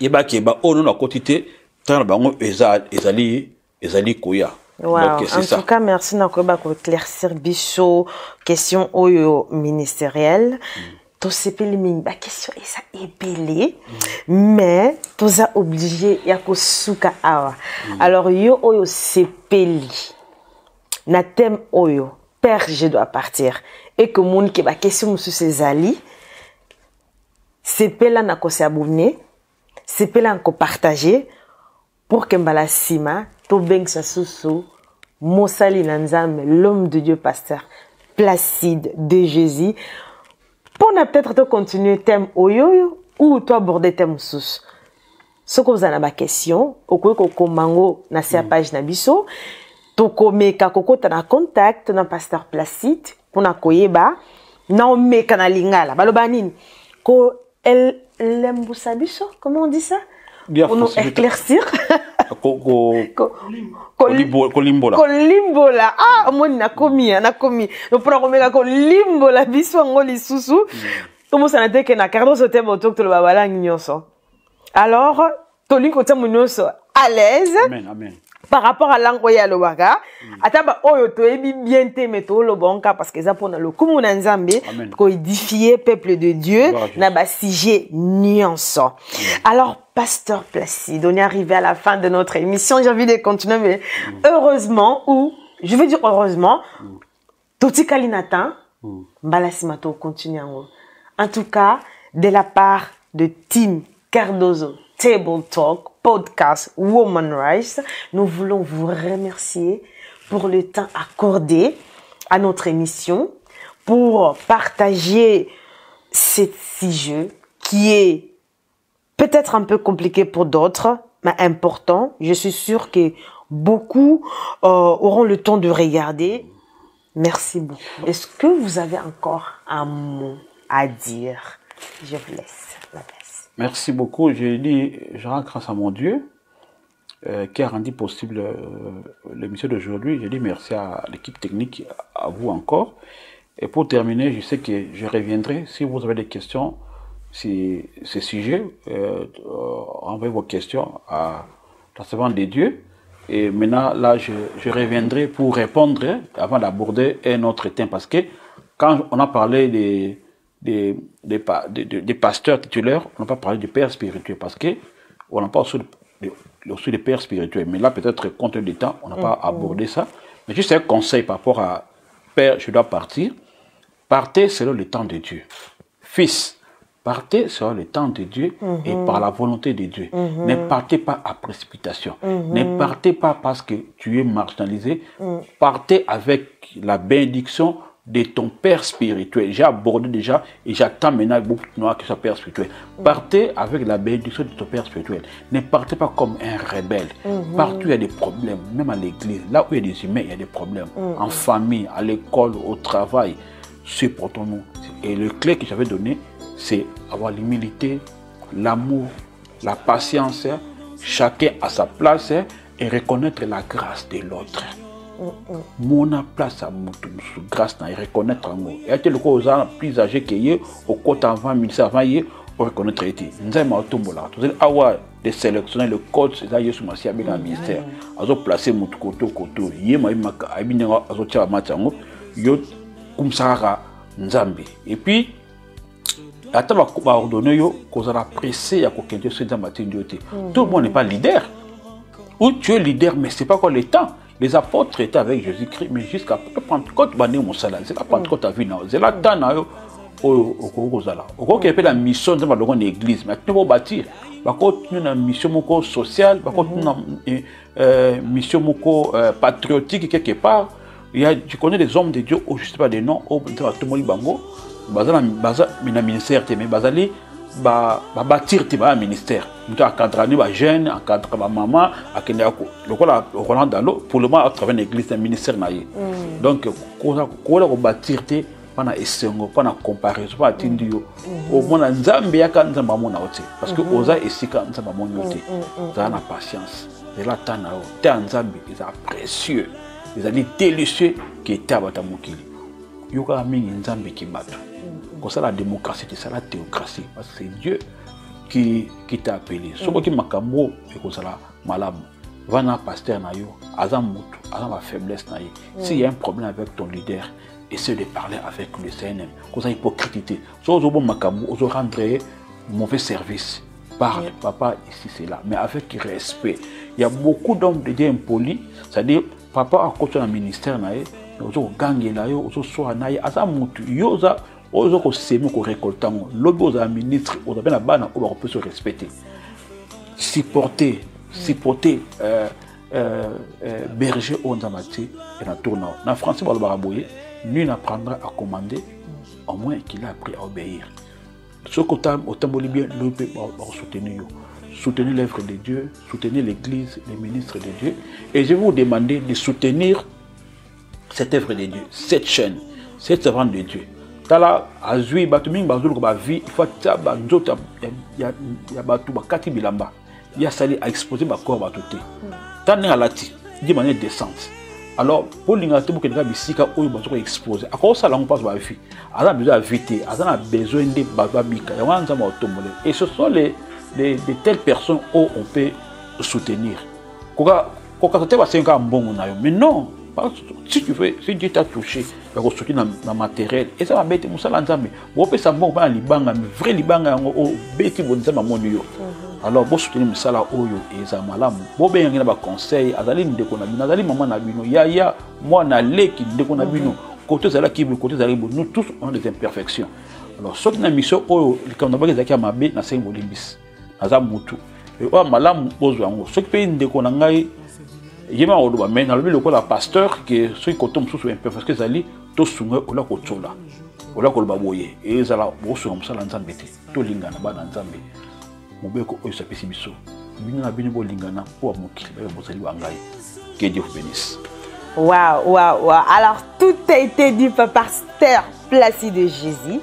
Speaker 1: yeba keba ono na quantité tant bango ezali koya.
Speaker 3: Wow. Donc, en tout cas, merci Nakoba pour éclaircir biso question oyo ministérielle. Tout c'est pelé la question est ça épelé mais tout ça obligé ya ko suka awa. Alors yo oyo c'est pelé. Na thème oyo père je dois partir et que mon ki ba question sur ses ali c'est pelé na ko s'abonner, c'est pelé na ko partager pour que mbala sima to beng sa susu Mosali Nanzame, l'homme de Dieu pasteur Placide de Jésus. Pour ne peut-être te continuer thème oyoyo ou toi aborder thème sous. Ce que vous avez ma question, au ko mango na sa page na biso, to ko meka koko na contact na pasteur Placide pour na koyeba na o meka na lingala baloba nini ko el lembusa biso, comment on dit ça? Pour nous éclaircir. Kolimbola. Ah, moi na komi. No pour komeka kolimbola biso ngoli susu. Tomo sana teke na Cardozo Tebotalk to le babala nyonso. Alors, toli ko tamo nyonso à l'aise.
Speaker 1: Amen, amen.
Speaker 3: Par rapport à l'angoya lo waka, ataba oyo to ebi bien te meto lo bonka parce que ça pour le kumu na nzambe ko édifier peuple de Dieu na ba sujet nyonso. Alors pasteur Placide, on est arrivé à la fin de notre émission, j'ai envie de continuer mais heureusement ou je veux dire heureusement toti kalinata mbalasima to continuer en tout cas de la part de Team Cardozo Table Talk podcast Woman Rights, nous voulons vous remercier pour le temps accordé à notre émission, pour partager ce sujet qui est peut-être un peu compliqué pour d'autres, mais important. Je suis sûre que beaucoup auront le temps de regarder. Merci beaucoup. Est-ce que vous avez encore un mot à dire? Je vous laisse la place.
Speaker 1: Merci beaucoup. Je rends grâce à mon Dieu qui a rendu possible l'émission d'aujourd'hui. Je dis merci à l'équipe technique, à vous encore. Et pour terminer, je sais que je reviendrai. Si vous avez des questions sur ce sujet, envoyez vos questions à la servante de Dieu. Et maintenant, là, je reviendrai pour répondre avant d'aborder un autre thème. Parce que quand on a parlé des pasteurs titulaires, on n'a pas parlé de pères spirituels parce que on n'a pas aussi des pères spirituels. Mais là, peut-être, compte tenu du temps, on n'a pas abordé ça. Mais juste un conseil par rapport à père, je dois partir. Partez selon le temps de Dieu. Fils, partez selon le temps de Dieu et par la volonté de Dieu. Ne partez pas à précipitation. Ne partez pas parce que tu es marginalisé. Partez avec la bénédiction de ton père spirituel. J'ai abordé déjà et j'attends maintenant beaucoup de noirs que soit père spirituel. Partez avec la bénédiction de ton père spirituel. Ne partez pas comme un rebelle. Partout il y a des problèmes, même à l'église. Là où il y a des humains, il y a des problèmes. En famille, à l'école, au travail. Supportons-nous. Et le clé que j'avais donné, c'est avoir l'humilité, l'amour, la patience, chacun à sa place et reconnaître la grâce de l'autre. Mon place à mon grâce et reconnaître en moi. Et le coup aux plus âgés que y au côté avant ministère avant y pour reconnaître été. Nous avons autombola. Tout ça avoir de sélectionner le code c'est là Yesu Masi avec le ministère. Azo placer mon koto y ma maka abine azo tia matango yo kumsara nzambe. Et puis attends va ordonner yo qu'on a pressé ya ko kende ce dans matin dioté. Tout le monde n'est pas leader. Ou tu es leader mais c'est pas quoi le temps. Les apôtres étaient avec Jésus-Christ, mais jusqu'à Pentecôte, c'est la Pentecôte à vie. C'est la temps au Rosala. Au cours qu'il y a la mission de l'église, mais tu vas bâtir. Par contre, nous avons une mission sociale, par contre, nous avons une mission patriotique quelque part. Tu connais des hommes de Dieu, je ne sais pas des noms, au Tomoli Bango, Bazala ministère, mais Bazali. Bâtir un ministère. Nous encadrer les jeunes, encadrer ma maman, le Roland Dalo, pour le moment, à travers l'église, un ministère. Donc, quand on bâtir, pendant essayons, pendant comparaison, pendant tindio, au moins, Zambia, quand nous avons parce que Oza et Sika, nous avons ça a patience. C'est là, t'es en Zambie, ils sont précieux, ils sont délicieux qui étaient à Batamokili. Yoga Ming Zambie qui battent. Comme ça, la démocratie, c'est ça la théocratie. Parce que c'est Dieu qui t'a appelé. Ce qui m'a cambo, c'est comme ça, malade. Va dans le pasteur, azam la faiblesse. S'il y a un problème avec ton leader, essaie de parler avec le CNM. Comme ça, hypocrite. Si vous avez rendre mauvais service, parle, papa, ici, c'est là. Mais avec respect. Il y a beaucoup d'hommes de Dieu impolis. C'est-à-dire, papa a côté dans le ministère, vous avez gagné, vous avez soigné, azam yoza. Aux autres séminaires qu'on récolte, l'objet aux ministres, aux appels à banane, on peut se respecter. Supporter supporter berger au Ndamati et dans tournant. En français, nul n'apprendra à commander, au moins qu'il a appris à obéir. Ce côté, autant bien, nous pouvons soutenir. Soutenir l'œuvre de Dieu, soutenir l'Église, les ministres de Dieu. Et je vais vous demander de soutenir cette œuvre de Dieu, cette chaîne, cette servante de Dieu. Tala azui batuming bazulu ko ba vie il faut ta ba nzota ya batu ba kati bilamba ya sali a exposer ba corps batuté tane alati di manière décente. Alors pour l'ingati pour que les bisika oyo bazoko exposer akoko sala on passe ba vie a besoin d'inviter a besoin de baba bika ya wanza ma otomole et ce sont les telles personnes où on peut soutenir koka te ba 5 ans mbongo na yo mais non. Si tu veux, si Dieu t'a touché, il va soutenir dans le matériel. Et ça va mettre mon salaire en bon, on ça bon, libanga, vrai libanga, au bêti, bon, ça m'a monio. Alors, bon, soutenir mon salaire, oyo, et ça m'a l'âme. Bon, ben, il y a des conseils, azali ne déconne, azali maman na bino, ya, moi na leki ne déconne bino, côté zala qui veut, côté zala nous tous on a des imperfections. Alors, sauf que la mission, oyo, quand on a besoin de ma bé, na c'est molimbis, na mutu. Et oyo, malam, ozo, ce qui peut ne déconne ngai. Je me mais dans le pasteur qui ceux qui tombent sous imperfection parce que zali to sunga ola ko tsola ola ko baboye et zala bo so msala nzambe te to lingana ba na nzambe mobeko oyo sa pesi biso bino na bino bo lingana po mokili ba bozali wa ngai que Dieu vous bénisse.
Speaker 3: Waouh. Alors tout a été dit par pasteur Placide de Jésus.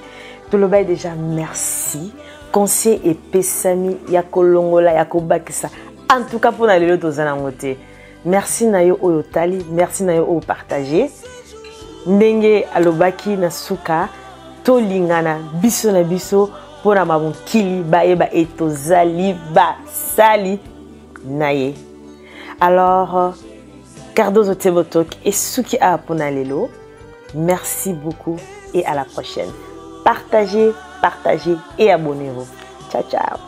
Speaker 3: Tout le bail déjà merci. Conseil et pesami yakolongola yakobakisa. En tout cas pour na lelo tozana ngote. Merci nayo oyo tali, merci nayo oyo partager. Ndenge alobaki na suka to lingana biso na biso pona mabukili baeba etozali ba sali naye. Alors Cardozo Table Talk et suki a pona lelo. Merci beaucoup et à la prochaine. Partagez et abonnez-vous. Ciao ciao.